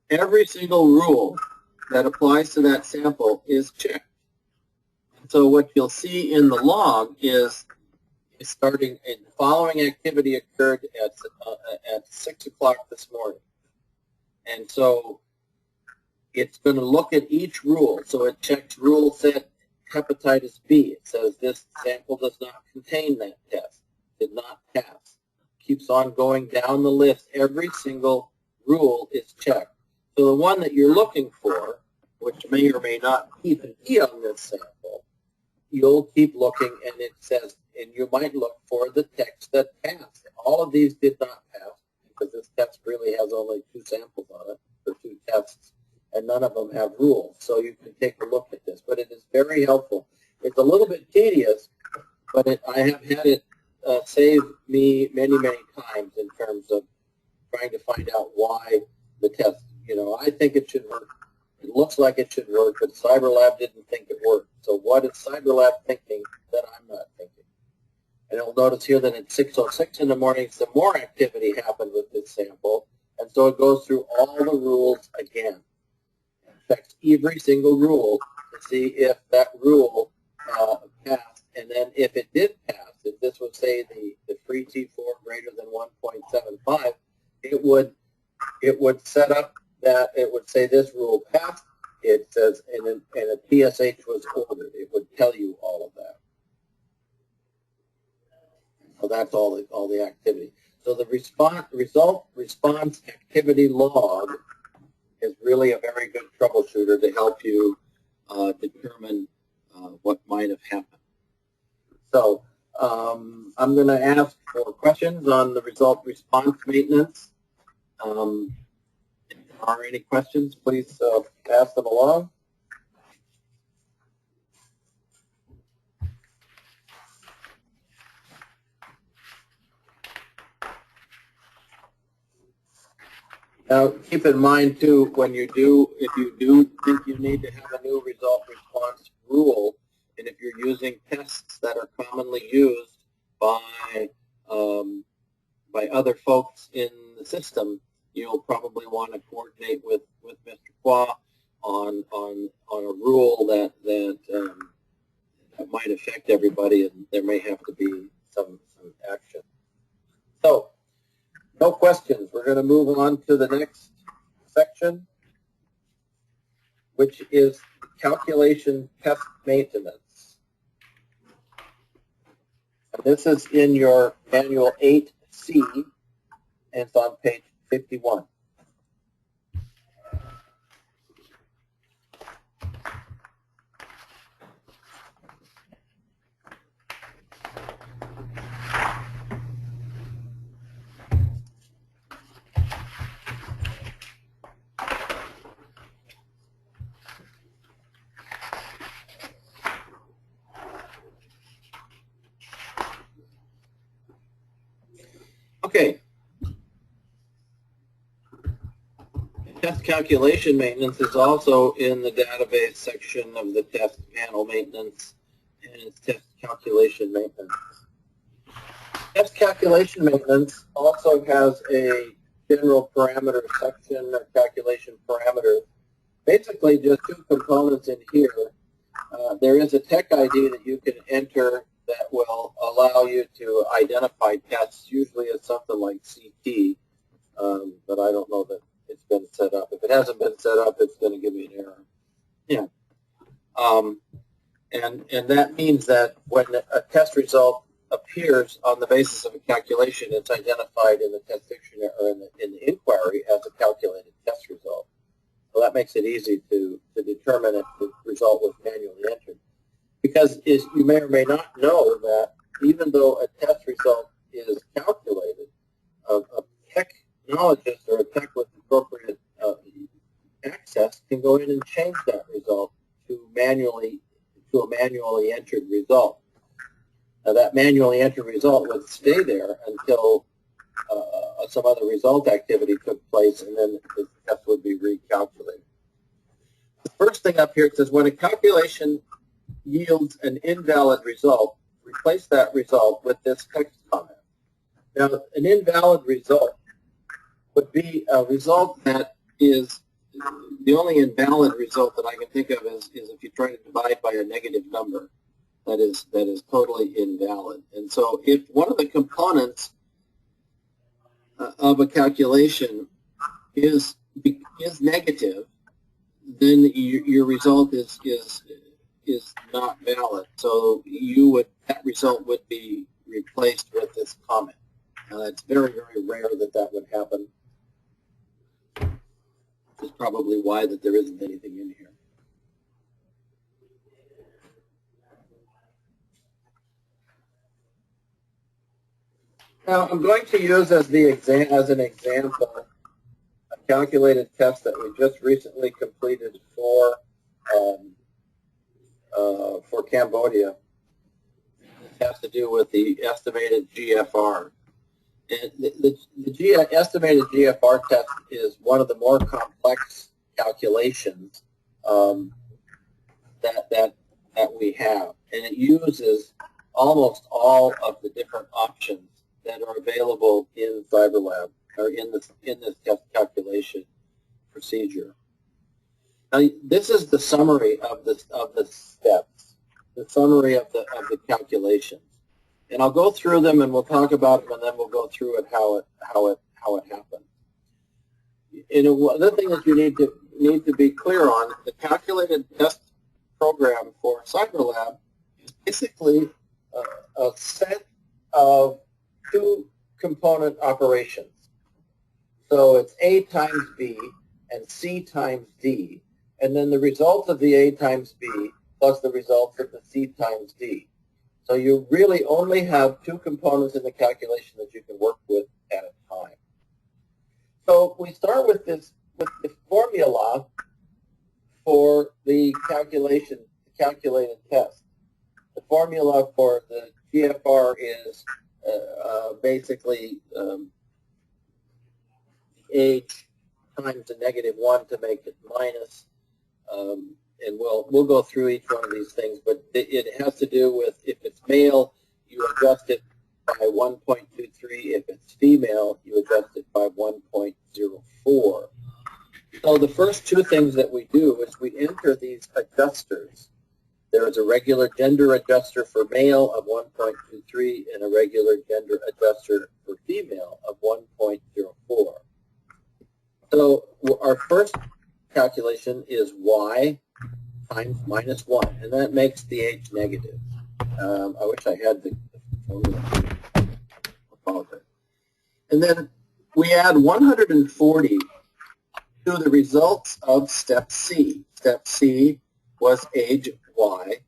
every single rule that applies to that sample is checked. So what you'll see in the log is starting, the following activity occurred at 6 o'clock this morning. And so it's going to look at each rule. So it checks rule set hepatitis B. It says this sample does not contain that test. Did not pass. Keeps on going down the list. Every single rule is checked. So the one that you're looking for, which may or may not even be on this sample, you'll keep looking, and it says, and you might look for the text that passed. All of these did not pass because this test really has only 2 samples on it, or 2 tests, and none of them have rules. So you can take a look at this, but it is very helpful. It's a little bit tedious, but I have had it save me many, many times in terms of trying to find out why the test, I think it should work. It looks like it should work, but CyberLab didn't think it worked. So what is CyberLab thinking that I'm not thinking? And you'll notice here that at 6:06 in the morning, some more activity happened with this sample, and so it goes through all the rules again. It checks every single rule to see if that rule passed, and then if it did pass, if this would say the free T4 greater than 1.75, it would set up that it would say this rule passed. It says, and a PSH was ordered. It would tell you all of that. So that's all the activity. So the response activity log is really a very good troubleshooter to help you determine what might have happened. So I'm going to ask for questions on the result response maintenance. If there are any questions, please pass them along. Now, keep in mind, too, if you do think you need to have a new result response rule, and if you're using tests that are commonly used by other folks in the system, you'll probably want to coordinate with Mr. Qua on a rule that might affect everybody, and there may have to be some action. So, no questions. We're going to move on to the next section, which is calculation test maintenance. And this is in your Manual 8C, and it's on page 51. Okay. Test calculation maintenance is also in the database section of the test panel maintenance, and it's test calculation maintenance. Test calculation maintenance also has a general parameter section or calculation parameters. Basically just 2 components in here. There is a tech ID that you can enter that will allow you to identify tests. Usually it's something like CT, but I don't know that it's been set up. If it hasn't been set up, it's going to give me an error. Yeah. And that means that when a test result appears on the basis of a calculation, it's identified in the test dictionary or in the inquiry as a calculated test result. So that makes it easy to determine if the result was manually entered. because you may or may not know that even though a test result is calculated, a technologist or a tech with appropriate access can go in and change that result to a manually entered result. Now that manually entered result would stay there until some other result activity took place, and then the test would be recalculated. The first thing up here, it says when a calculation yields an invalid result, replace that result with this text comment. Now, an invalid result would be a result that is, the only invalid result that I can think of is if you try to divide by a negative number. That is totally invalid. And so if one of the components of a calculation is negative, then your result is not valid. So that result would be replaced with this comment. Now it's very, very rare that would happen. Which is probably why that there isn't anything in here. Now, I'm going to use as an example a calculated test that we just recently completed for Cambodia. It has to do with the estimated GFR. And the estimated GFR test is one of the more complex calculations that we have, and it uses almost all of the different options that are available in CyberLab or in this test calculation procedure. Now, this is the summary of the steps, the summary of the calculations, and I'll go through them and we'll talk about them, and then we'll go through it how it happened. And another thing that you need to be clear on: the calculated test program for CyberLab is basically a set of two-component operations. So it's A times B and C times D, and then the result of the A times B plus the results of the C times D. So you really only have two components in the calculation that you can work with at a time. So we start with the formula for the calculated test. The formula for the GFR is basically age times the -1 to make it minus, and we'll go through each one of these things, but it has to do with if it's male, you adjust it by 1.23. If it's female, you adjust it by 1.04. So the first two things that we do is we enter these adjusters. There is a regular gender adjuster for male of 1.23 and a regular gender adjuster for female of 1.04. So our first calculation is y times -1, and that makes the age negative. I wish I had the formula. Apologize. And then we add 140 to the results of step C. Step C was age y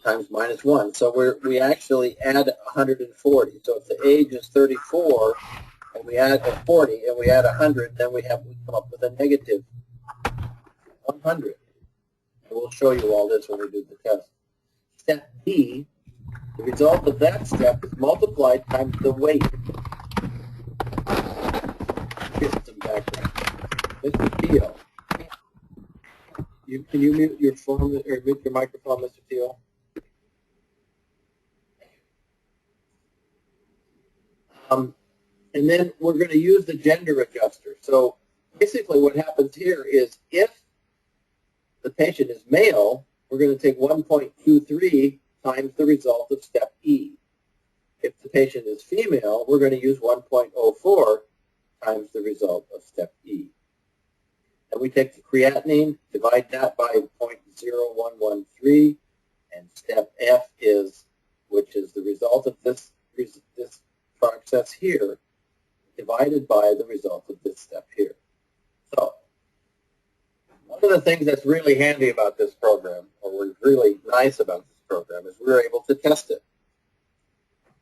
times -1. So we actually add 140. So if the age is 34 and we add 40 and we add 100, then we come up with a negative 100. And we'll show you all this when we do the test. Step B, the result of that step is multiplied times the weight. Here's some background. Mr. Teo. Can you mute your phone or mute your microphone, Mr. Teo? And then we're going to use the gender adjuster. So basically what happens here is if the patient is male, we're going to take 1.23 times the result of step E. If the patient is female, we're going to use 1.04 times the result of step E. And we take the creatinine, divide that by 0.0113, and step F which is the result of this process here, divided by the result of this step here. So one of the things that's really handy about this program, or was really nice about this program is we were able to test it.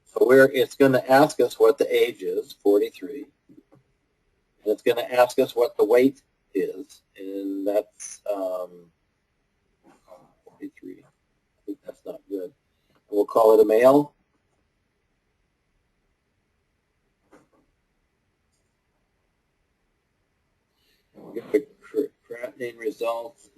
So it's going to ask us what the age is, 43. And it's going to ask us what the weight is, and that's 43. I think that's not good. And we'll call it a male. And we'll get the creatinine results.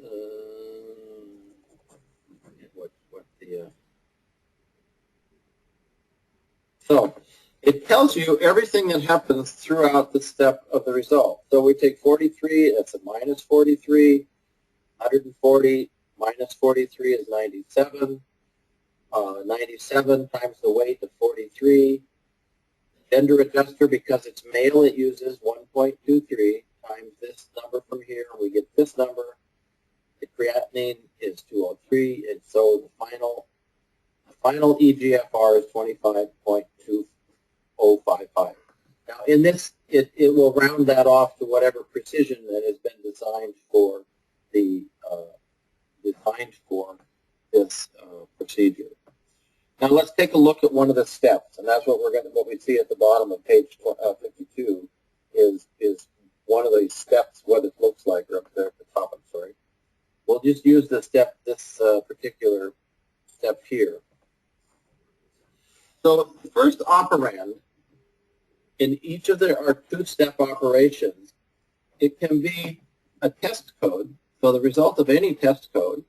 So it tells you everything that happens throughout the step of the result. So we take 43, that's a minus 43, 140 minus 43 is 97, 97 times the weight of 43. Gender adjuster, because it's male, it uses 1.23 times this number from here, we get this number. The creatinine is 203, and so the final EGFR is 25.2055. Now, in this, it will round that off to whatever precision that has been designed for this procedure. Now, let's take a look at one of the steps, and that's what we see at the bottom of page 52 is one of these steps, what it looks like, or up there at the top. I'm sorry. We'll just use this particular step here. So the first operand in each of our two-step operations, it can be a test code, so the result of any test code.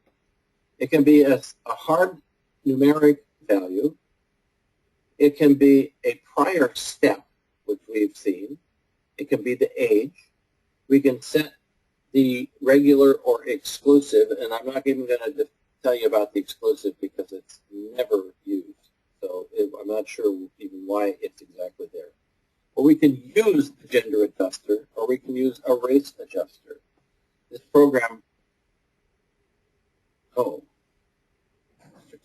It can be a hard numeric value. It can be a prior step, which we've seen. It can be the age. We can set the regular or exclusive, and I'm not even going to tell you about the exclusive because it's never used. So I'm not sure even why it's exactly there. But we can use the gender adjuster, or we can use a race adjuster. This program, Mr.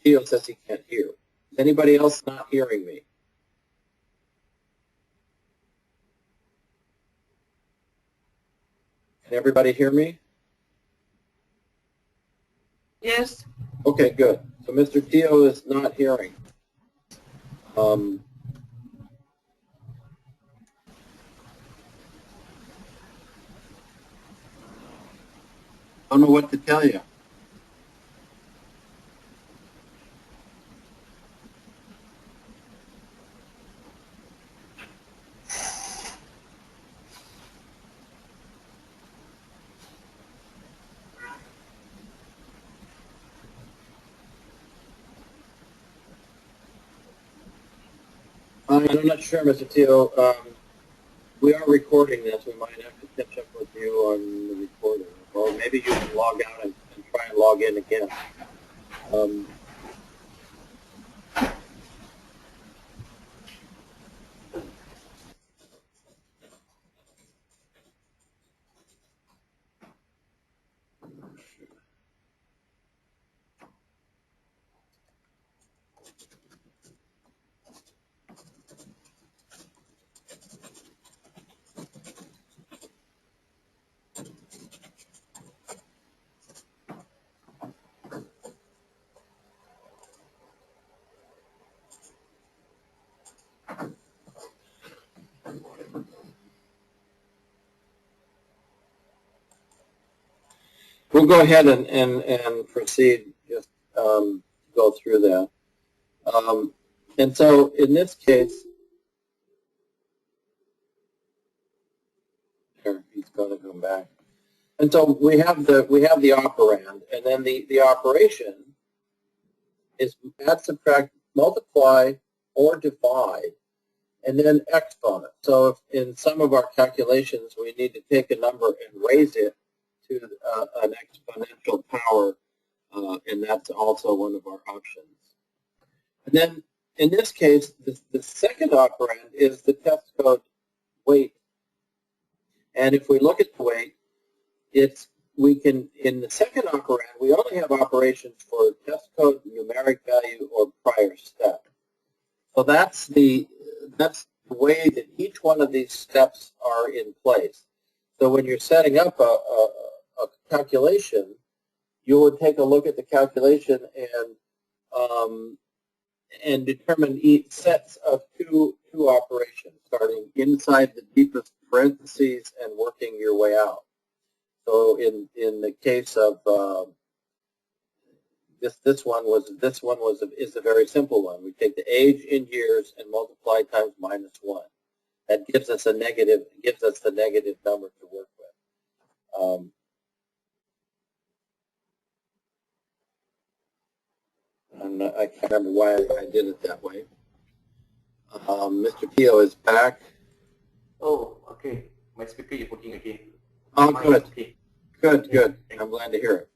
Teo says he can't hear. Is anybody else not hearing me? Can everybody hear me? Yes. Okay, good. So Mr. Teo is not hearing. I don't know what to tell you. I'm not sure, Mr. Teo. We are recording this. We might have to catch up with you on the recording. Or maybe you can log out and try and log in again. We'll go ahead and proceed, just go through that. And so in this case, here, he's going to come back. And so we have the operand, and then the operation is add, subtract, multiply, or divide, and then exponent. So if in some of our calculations we need to take a number and raise it to an exponential power, and that's also one of our options. And then in this case, the second operand is the test code weight. And if we look at the weight, in the second operand, we only have operations for test code, numeric value, or prior step. So that's the way that each one of these steps are in place. So when you're setting up a calculation, you would take a look at the calculation and determine each sets of two operations, starting inside the deepest parentheses and working your way out. So in the case of this one is a very simple one. We take the age in years and multiply times -1. That gives us the negative number to work with. And I can't remember why I did it that way. Mr. Pio is back. Oh, okay. My speaker is working again. Oh, good. Good. I'm glad to hear it.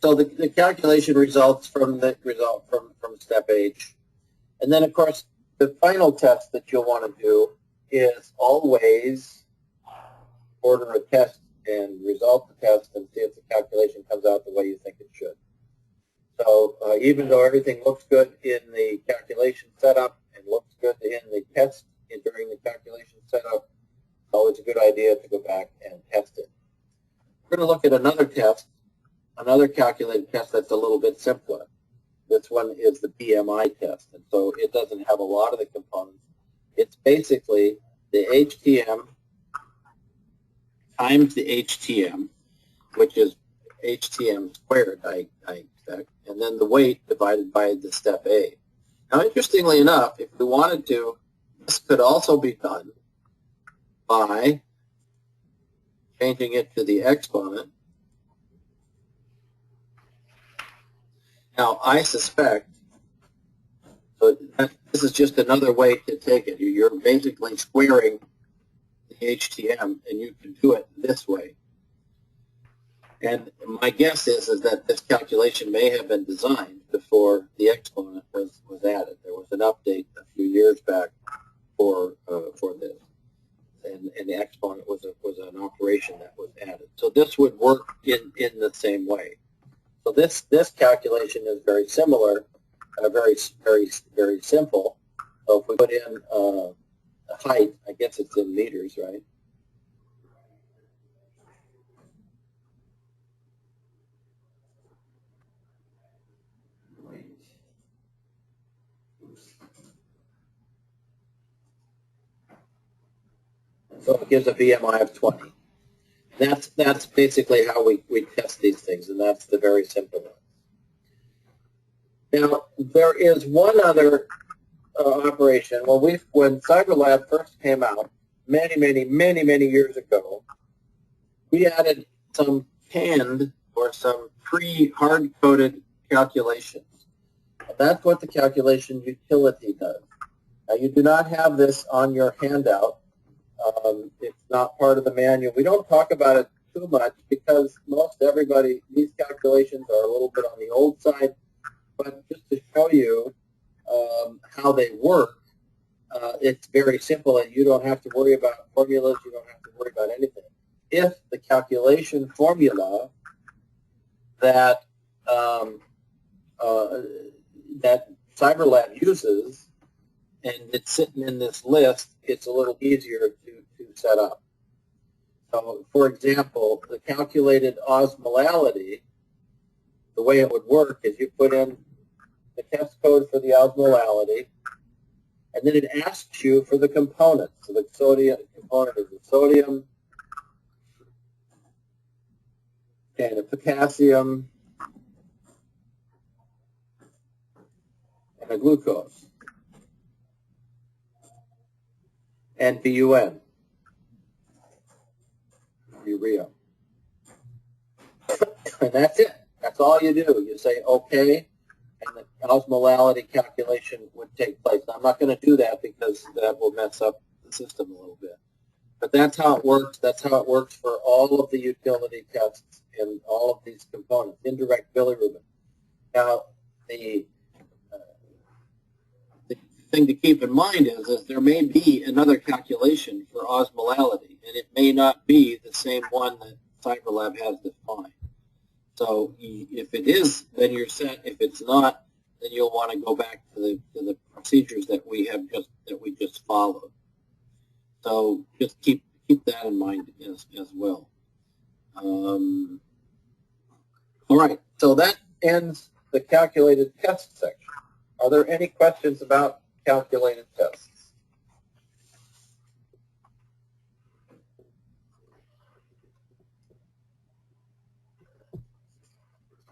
So the calculation results from step H. And then, of course, the final test that you'll want to do is always order a test and result the test and see if the calculation comes out the way you think it should. So even though everything looks good in the calculation setup and looks good in the test during the calculation setup, it's always a good idea to go back and test it. We're going to look at another test, another calculated test that's a little bit simpler. This one is the BMI test, and so it doesn't have a lot of the components. It's basically the HTM times the HTM, which is HTM squared, I expect, and then the weight divided by the step A. Now, interestingly enough, if we wanted to, this could also be done by changing it to the exponent. Now, I suspect, so this is just another way to take it. You're basically squaring the HTM, and you can do it this way. And my guess is that this calculation may have been designed before the exponent was added. There was an update a few years back for this, and the exponent was an operation that was added. So this would work in the same way. So this calculation is very similar, very simple. So if we put in the height, I guess it's in meters, right? So it gives a BMI of 20. That's basically how we test these things, and that's the very simple one. Now, there is one other operation. Well, when CyberLab first came out, many years ago, we added some canned or some pre-hard-coded calculations. That's what the calculation utility does. Now, you do not have this on your handout. It's not part of the manual. We don't talk about it too much because most everybody, these calculations are a little bit on the old side, but just to show you how they work, it's very simple, and you don't have to worry about formulas. You don't have to worry about anything. If the calculation formula that that CyberLab uses, and it's sitting in this list, it's a little easier to set up. So, for example, the calculated osmolality, the way it would work is you put in the test code for the osmolality, and then it asks you for the components. So the sodium component is the sodium, and the potassium, and the glucose, and BUN, urea. And that's it. That's all you do. You say okay, and the osmolality calculation would take place. Now, I'm not going to do that because that will mess up the system a little bit. But that's how it works. That's how it works for all of the utility tests and all of these components. Indirect bilirubin. Now, the thing to keep in mind is there may be another calculation for osmolality, and it may not be the same one that CyberLab has defined. So if it is, then you're set. If it's not, then you'll want to go back to the procedures that we just followed. So just keep that in mind as well. All right, so that ends the calculated test section. Are there any questions about calculated tests?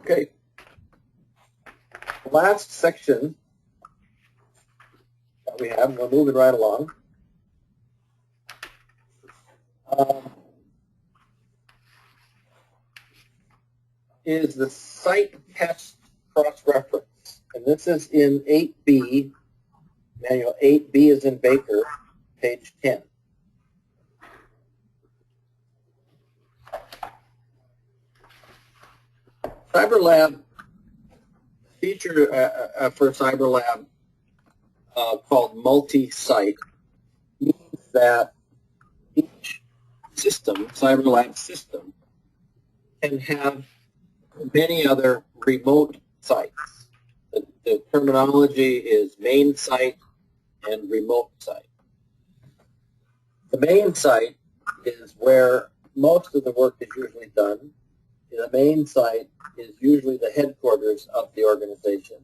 Okay. The last section that we have, we're moving right along, is the site test cross-reference. And this is in 8B, manual 8B is in Baker, page 10. CyberLab feature for CyberLab called multi-site means that each system, CyberLab system, can have many other remote sites. The terminology is main site and remote site. The main site is where most of the work is usually done. The main site is usually the headquarters of the organization.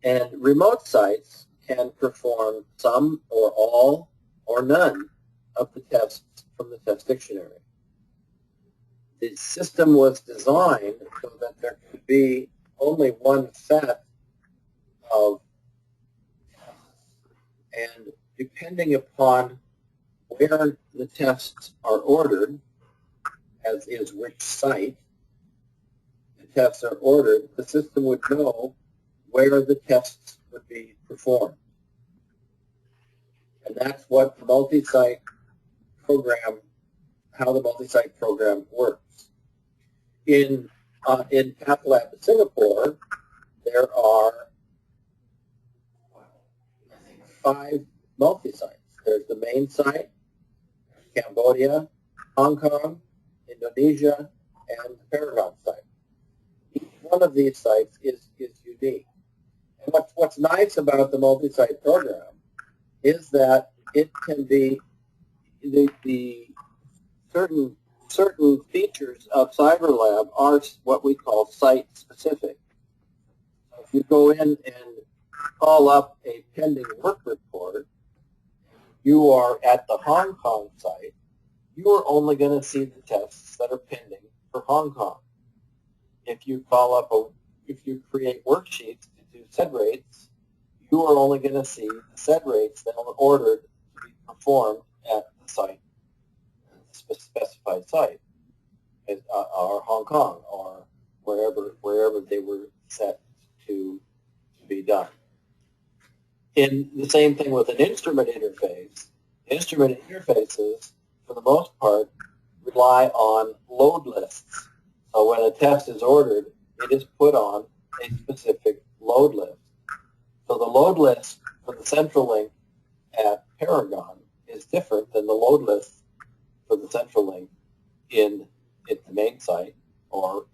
And remote sites can perform some or all or none of the tests from the test dictionary. The system was designed so that there could be only one set of tests. And depending upon where the tests are ordered, as is which site the tests are ordered, the system would know where the tests would be performed. And that's what the multi-site program, how the multi-site program works. In Path Lab Singapore, there are 5 multi-sites. There's the main site, Cambodia, Hong Kong, Indonesia, and the Paragon site. Each one of these sites is unique. And what's nice about the multi-site program is that it can be the certain features of CyberLab are what we call site-specific. So if you go in and call up a pending work report, you are at the Hong Kong site, you are only going to see the tests that are pending for Hong Kong. If you if you create worksheets to do SED rates, you are only going to see the SED rates that are ordered to be performed at the site, specified site, or Hong Kong, or wherever they were set to be done. In the same thing with an instrument interface, instrument interfaces, for the most part, rely on load lists. So when a test is ordered, it is put on a specific load list. So the load list for the central link at Paragon is different than the load list for the central link at the main site or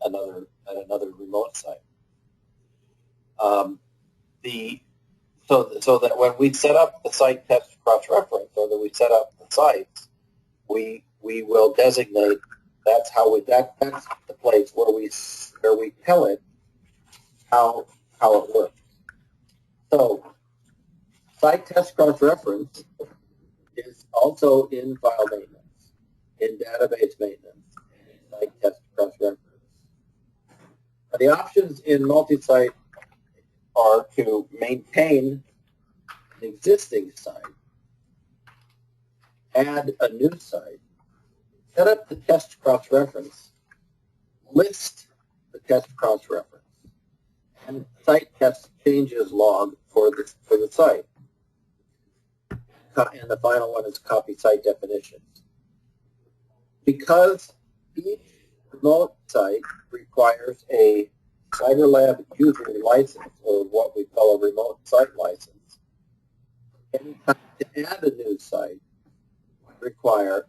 at another remote site. So that when we set up the site test cross-reference, or that we set up the sites, we will designate that's the place where we tell it how it works. So site test cross-reference is also in file maintenance, in database maintenance, and in site test cross-reference. The options in multi-site are to maintain an existing site, add a new site, set up the test cross-reference, list the test cross-reference, and site test changes log for the site. And the final one is copy site definitions. Because each remote site requires a CyberLab user license, or what we call a remote site license, anytime to add a new site would require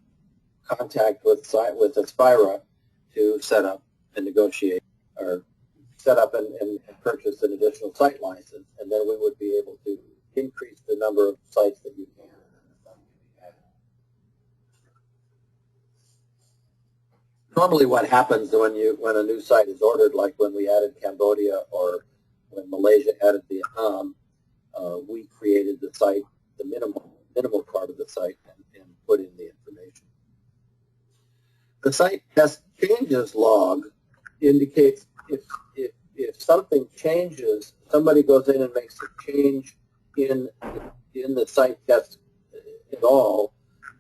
contact with Aspira to set up and negotiate, or set up and purchase an additional site license, and then we would be able to increase the number of sites that you can. Normally what happens when a new site is ordered, like when we added Cambodia or when Malaysia added Vietnam, we created the site, the minimal part of the site, and put in the information. The site test changes log indicates if something changes, somebody goes in and makes a change in the site test at all,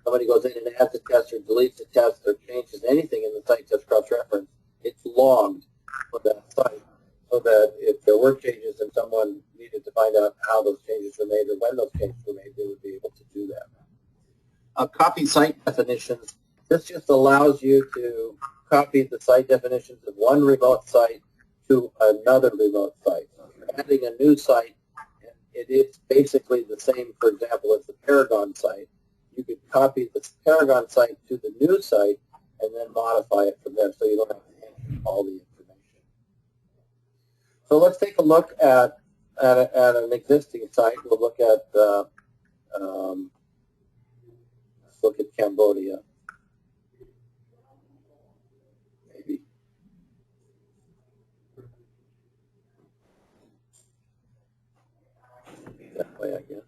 somebody goes in and adds a test or deletes a test or changes anything in the site test cross-reference, it's logged for that site so that if there were changes and someone needed to find out how those changes were made or when those changes were made, they would be able to do that. Copy site definitions. This just allows you to copy the site definitions of one remote site to another remote site. So if you're adding a new site, and it is basically the same, for example, as the Paragon site, you could copy the Paragon site to the new site and then modify it from there so you don't have to enter all the information. So let's take a look at an existing site. We'll look at let's look at Cambodia. Maybe. That way, I guess.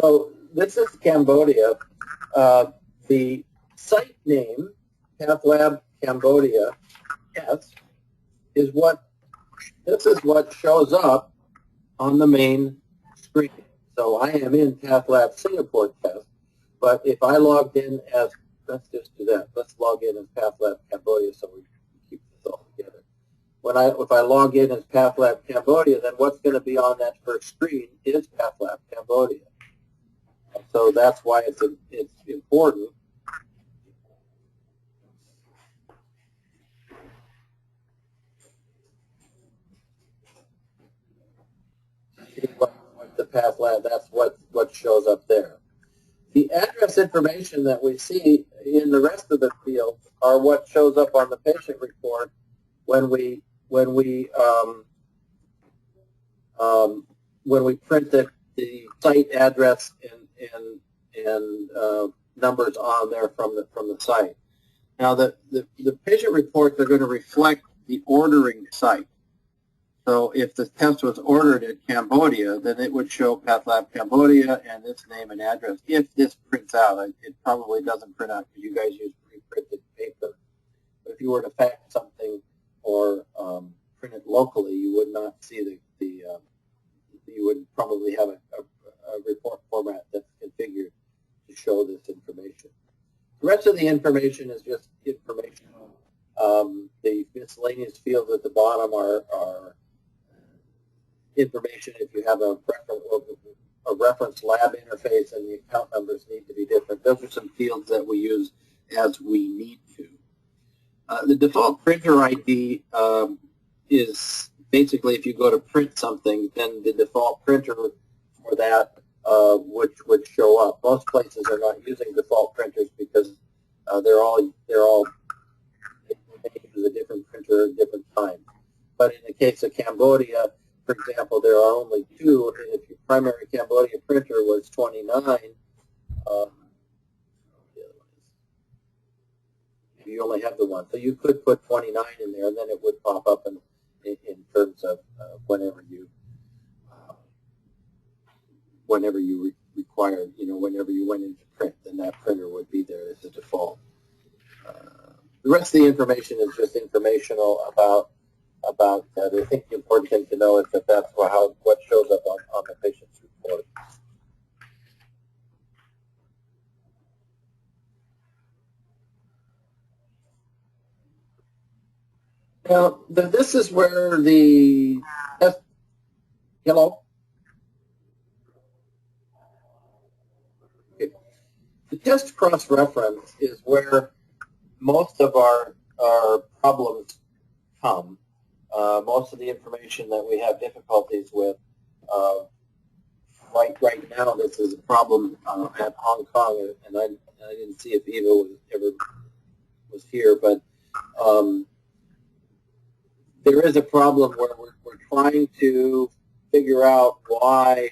So this is Cambodia. The site name, PathLab Cambodia, yes, is what this is what shows up on the main screen. So I am in PathLab Singapore test, but if I logged in as, let's just do that. Let's log in as PathLab Cambodia so we keep this all together. If I log in as PathLab Cambodia, then what's going to be on that first screen is PathLab Cambodia. And so that's why it's important. The PathLab, that's what shows up there. The address information that we see in the rest of the fields are what shows up on the patient report when we print the site address and numbers on there from the site. Now the patient reports are going to reflect the ordering site. So if the test was ordered at Cambodia, then it would show PathLab Cambodia and its name and address. If this prints out, it probably doesn't print out because you guys use pre-printed paper. But if you were to fax something or print it locally, you would not see you would probably have a report format that's configured to show this information. The rest of the information is just informational. The miscellaneous fields at the bottom are information if you have a reference lab interface and the account numbers need to be different. Those are some fields that we use as we need to. The default printer ID is basically if you go to print something, then the default printer for that would show up. Most places are not using default printers because they're all they use a different printer at different times. But in the case of Cambodia, for example, there are only two. If your primary Cambodia printer was 29, you only have the one. So you could put 29 in there, and then it would pop up in terms of whenever you required, whenever you went into print, then that printer would be there as a default. The rest of the information is just informational about that. I think the important thing to know is that that's what shows up on the patient's report. Now, this is where the test, hello? Okay. The test cross-reference is where most of our problems come. Most of the information that we have difficulties with, right now, this is a problem at Hong Kong, and I didn't see if Eva was here, but there is a problem where we're trying to figure out why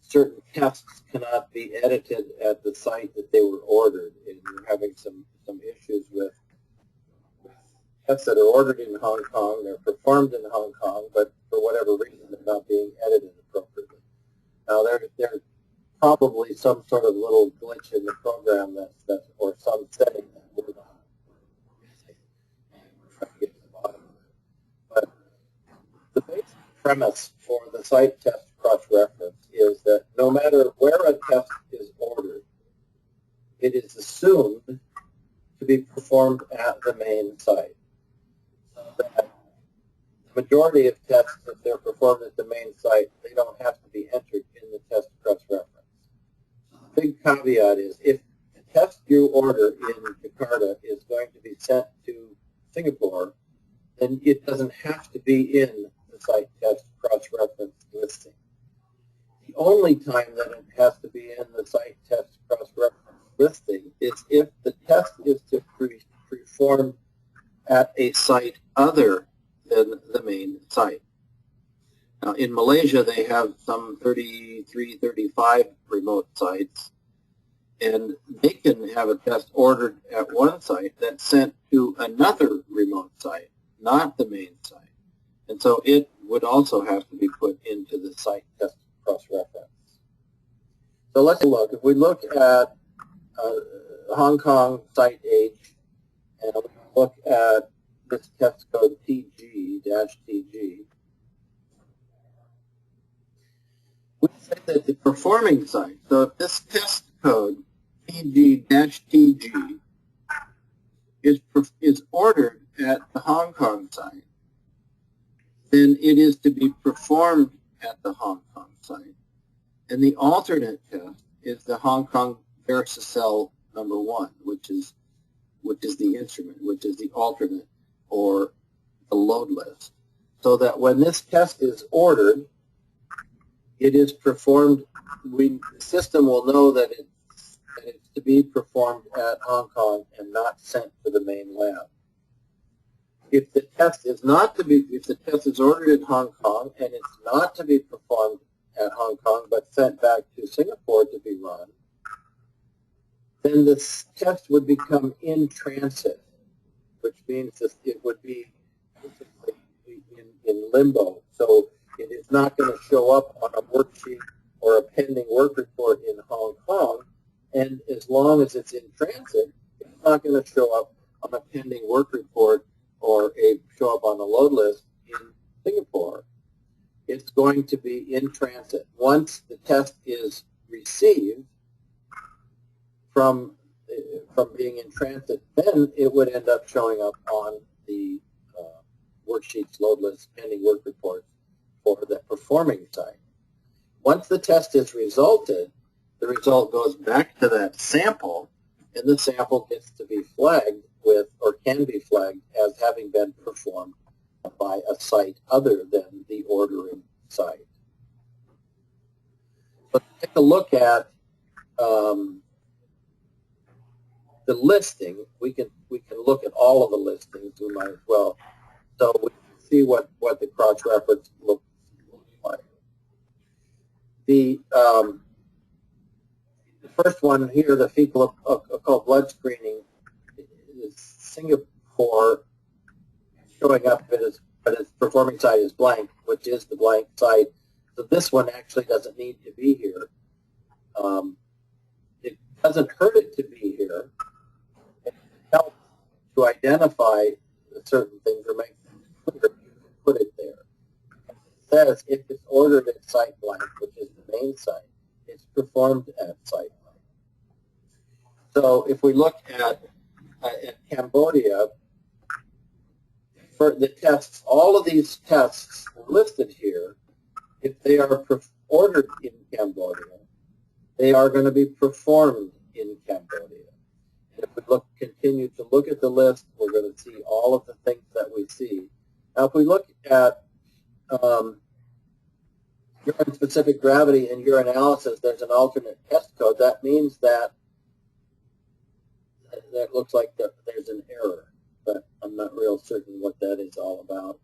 certain tests cannot be edited at the site that they were ordered, and we're having some issues with tests that are ordered in Hong Kong, they're performed in Hong Kong, but for whatever reason they're not being edited appropriately. Now there's probably some sort of little glitch in the program that's or some setting that we're not missing. We're trying to get to the bottom of it. But the basic premise for the site test cross-reference is that no matter where a test is ordered, it is assumed to be performed at the main site. So that the majority of tests, if they're performed at the main site, they don't have to be entered in the test cross-reference. The big caveat is if the test you order in Jakarta is going to be sent to Singapore, then it doesn't have to be in the site test cross-reference listing. The only time that it has to be in the site test cross-reference listing is if the test is to be performed at a site other than the main site. Now, in Malaysia, they have some 33, 35 remote sites, and they can have a test ordered at one site that's sent to another remote site, not the main site. And so it would also have to be put into the site test cross-reference. So let's look. If we look at Hong Kong site H, and we look at this test code TG-TG, we say that the performing site, so if this test code TG-TG is ordered at the Hong Kong site, then it is to be performed at the Hong Kong site. And the alternate test is the Hong Kong VeriSysCell number 1, which is the instrument, which is the alternate or the load list. So that when this test is ordered, it is performed, the system will know that it's to be performed at Hong Kong and not sent to the main lab. If the test is not to be, if the test is ordered in Hong Kong and it's not to be performed at Hong Kong but sent back to Singapore to be run, then this test would become in transit, which means that it would be basically in limbo. So it is not going to show up on a worksheet or a pending work report in Hong Kong, and as long as it's in transit, it's not going to show up on a pending work report or show up on the load list in Singapore. It's going to be in transit. Once the test is received from being in transit, then it would end up showing up on the worksheets, load list, pending work reports for the performing site. Once the test is resulted, the result goes back to that sample, and the sample gets to be flagged with, or can be flagged as having been performed by a site other than the ordering site. Let's take a look at the listing. We can look at all of the listings. We might as well. So we can see what the cross-reference looks like. The first one here, the fecal occult blood screening, is Singapore showing up, but its performing site is blank, which is the blank site. So this one actually doesn't need to be here. It doesn't hurt it to be here. It helps to identify certain things or make things clear. You can put it there. It says if it's ordered at site blank, which is the main site, it's performed at site blank. So if we look at Cambodia, for the tests, all of these tests listed here, if they are ordered in Cambodia, they are going to be performed in Cambodia. And if we continue to look at the list, we're going to see all of the things that we see. Now, if we look at urine-specific gravity and urinalysis, there's an alternate test code. That means that looks like there's an error, but I'm not real certain what that is all about.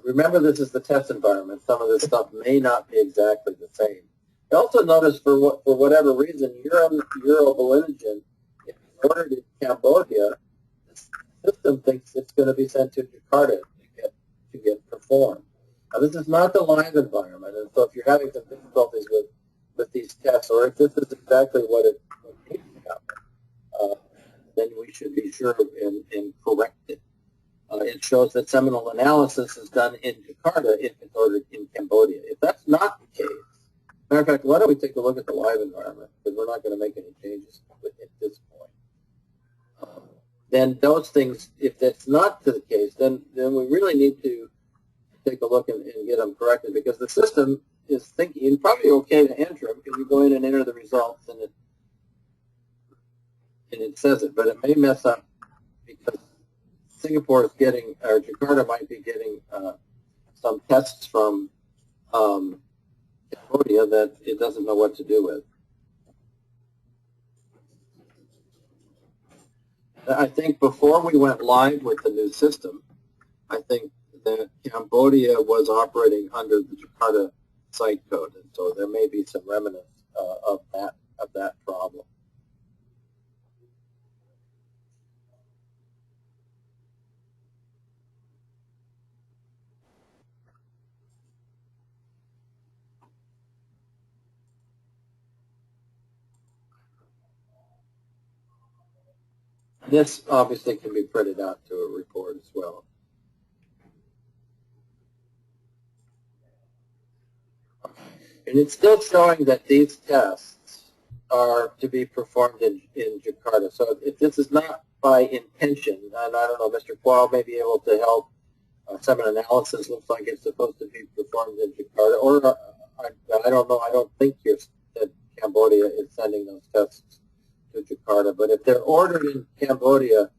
Remember, this is the test environment. Some of this stuff may not be exactly the same. You also notice, for whatever reason, urobilinogen, if it's ordered in Cambodia, the system thinks it's going to be sent to Jakarta to get performed. Now, this is not the live environment, and so if you're having some difficulties with these tests, or if this is exactly what needs to happen, then we should be sure and correct it. It shows that seminal analysis is done in Jakarta if it's ordered in Cambodia. If that's not the case, matter of fact, why don't we take a look at the live environment, because we're not going to make any changes at this point. Then those things, if that's not the case, then we really need to take a look and get them corrected, because the system is thinking it's probably okay to enter them because you go in and enter the results and it says it, but it may mess up because Singapore is getting, or Jakarta might be getting some tests from Cambodia that it doesn't know what to do with. I think before we went live with the new system, I think that Cambodia was operating under the Jakarta site code, and so there may be some remnants of that problem. This obviously can be printed out to a report as well. And it's still showing that these tests are to be performed in Jakarta. So if this is not by intention, and I don't know, Mr. Qual may be able to help. Seminal analysis looks like it's supposed to be performed in Jakarta, or I don't know. I don't think that Cambodia is sending those tests to Jakarta. But if they're ordered in Cambodia,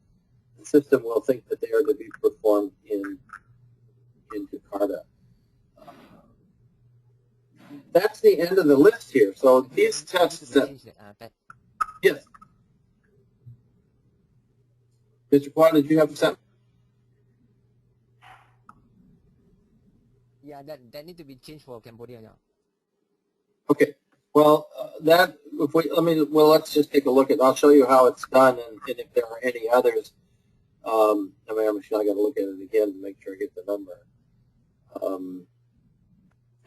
the system will think that they are to be performed in Jakarta. That's the end of the list here. So these tests that... Yes. Mr. Quad, did you have some? Yeah, that need to be changed for Cambodia now. Okay. Well, let's just take a look at. I'll show you how it's done, and if there are any others. I got to look at it again to make sure I get the number.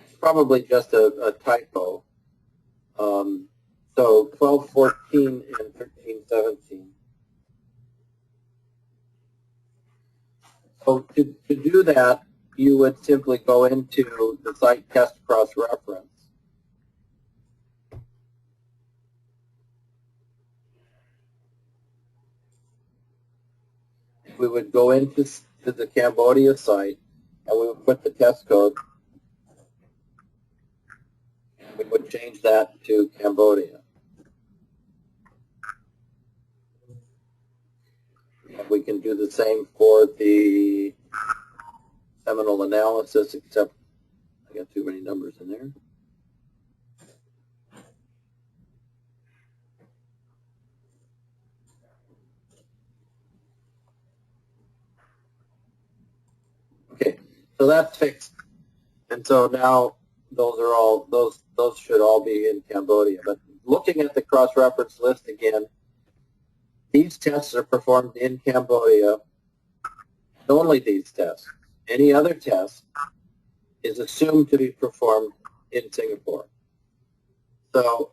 It's probably just a typo. So 1214 and 1317. So to do that, you would simply go into the site test cross-reference. We would go into the Cambodia site, and we would put the test code. We would change that to Cambodia. And we can do the same for the seminal analysis, except I got too many numbers in there. Okay, so that's fixed. And so now those should all be in Cambodia. But looking at the cross-reference list again, these tests are performed in Cambodia, only these tests. Any other test is assumed to be performed in Singapore. So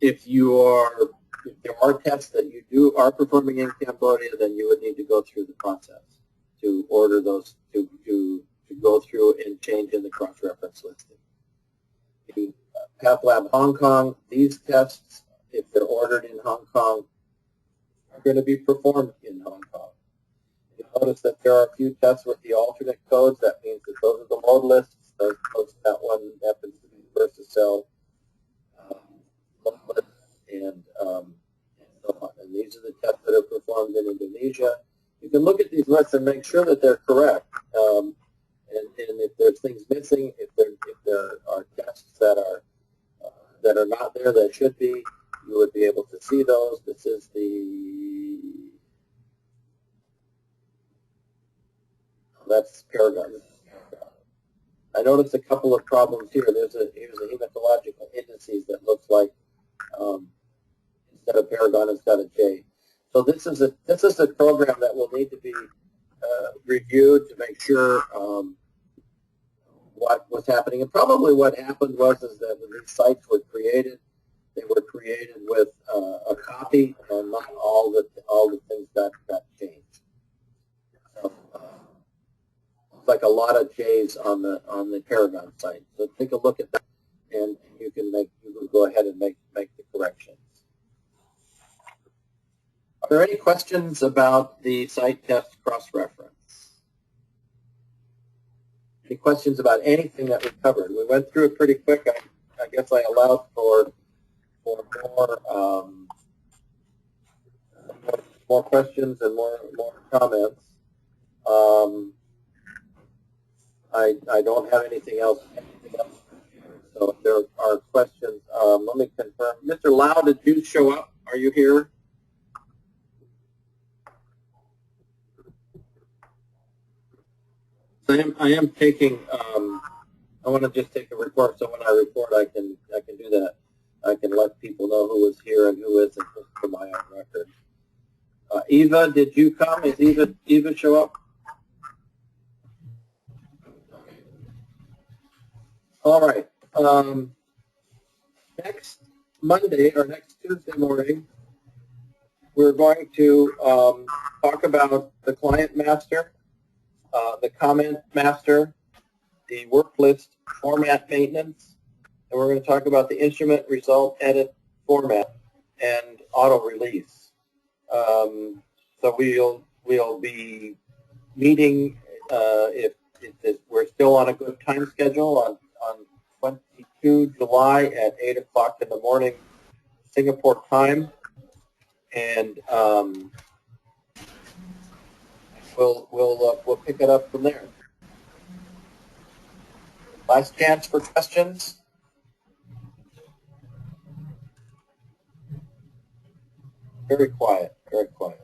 if there are tests that you are performing in Cambodia, then you would need to go through the process to order those, to go through and change in the cross-reference listing. The PathLab Hong Kong, these tests, if they're ordered in Hong Kong, are going to be performed in Hong Kong. You'll notice that there are a few tests with the alternate codes. That means that those are the mode lists. Those codes, that one happens to be VersaCell and so on. And these are the tests that are performed in Indonesia. You can look at these lists and make sure that they're correct. And if there's things missing, if there are tests that are not there that should be, you would be able to see those. This is that's Paragon. I noticed a couple of problems here. Here's a hematological indices that looks like instead of Paragon, it's got a J. So this is a program that will need to be reviewed to make sure what was happening. And probably what happened was is that when these sites were created, they were created with a copy, and not all the things got changed. So, it's like a lot of J's on the Paragon site. So take a look at that, and you can go ahead and make the corrections. Are there any questions about the site test cross-reference? Any questions about anything that we covered? We went through it pretty quick. I guess I allowed for more questions and more comments. I don't have anything else. So if there are questions, let me confirm. Mr. Lau, did you show up? Are you here? So I am taking. I want to just take a report. So when I report, I can do that. I can let people know who is here and who isn't, just for my own record. Eva, did you come? Is Eva show up? All right. Next Monday or next Tuesday morning, we're going to talk about the client master, the comment master, the work list format maintenance, and we're going to talk about the instrument result edit format and auto release. So we'll be meeting if we're still on a good time schedule on 22 July at 8 o'clock in the morning Singapore time, and we'll pick it up from there. Last chance for questions. Very quiet, very quiet.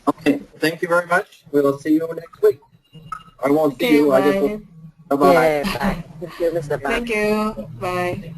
Okay, thank you very much. We'll see you next week. I won't see you. Bye. I just will. Bye-bye. Bye. Thank you, Mr. Park. Thank you. Bye.